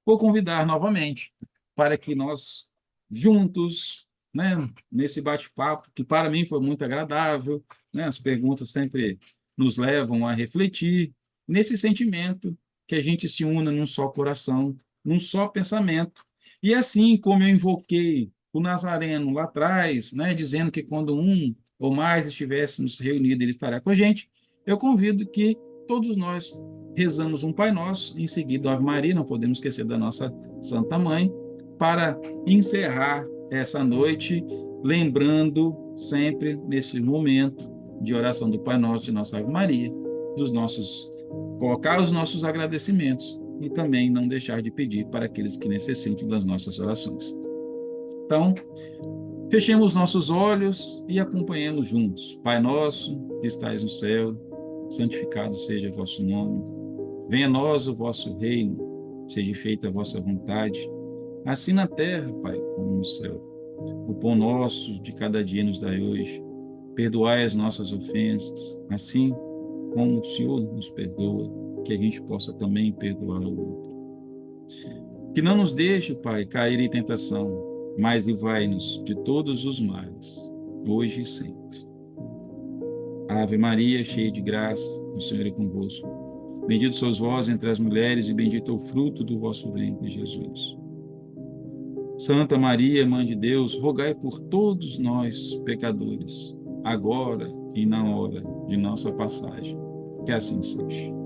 vou convidar novamente para que nós, juntos, né, nesse bate-papo, que para mim foi muito agradável, né, as perguntas sempre nos levam a refletir, nesse sentimento que a gente se una num só coração, num só pensamento. E assim como eu invoquei o Nazareno lá atrás, né, dizendo que quando um ou mais estivéssemos reunidos, ele estará com a gente, eu convido que todos nós rezamos um Pai Nosso, em seguida a Ave Maria, não podemos esquecer da nossa Santa Mãe, para encerrar essa noite, lembrando sempre nesse momento de oração do Pai Nosso, de nossa Ave Maria, dos nossos, colocar os nossos agradecimentos e também não deixar de pedir para aqueles que necessitam das nossas orações. Então, fechemos nossos olhos e acompanhemos juntos. Pai nosso, que estais no céu, santificado seja o vosso nome. Venha a nós o vosso reino, seja feita a vossa vontade, assim na terra, Pai, como no céu. O pão nosso de cada dia nos dai hoje. Perdoai as nossas ofensas, assim como o Senhor nos perdoa, que a gente possa também perdoar o outro. Que não nos deixe, Pai, cair em tentação, mas livrai-nos de todos os males, hoje e sempre. Ave Maria, cheia de graça, o Senhor é convosco. Bendito sois vós entre as mulheres, e bendito é o fruto do vosso ventre, Jesus. Santa Maria, Mãe de Deus, rogai por todos nós, pecadores, agora e na hora de nossa passagem. Que assim seja.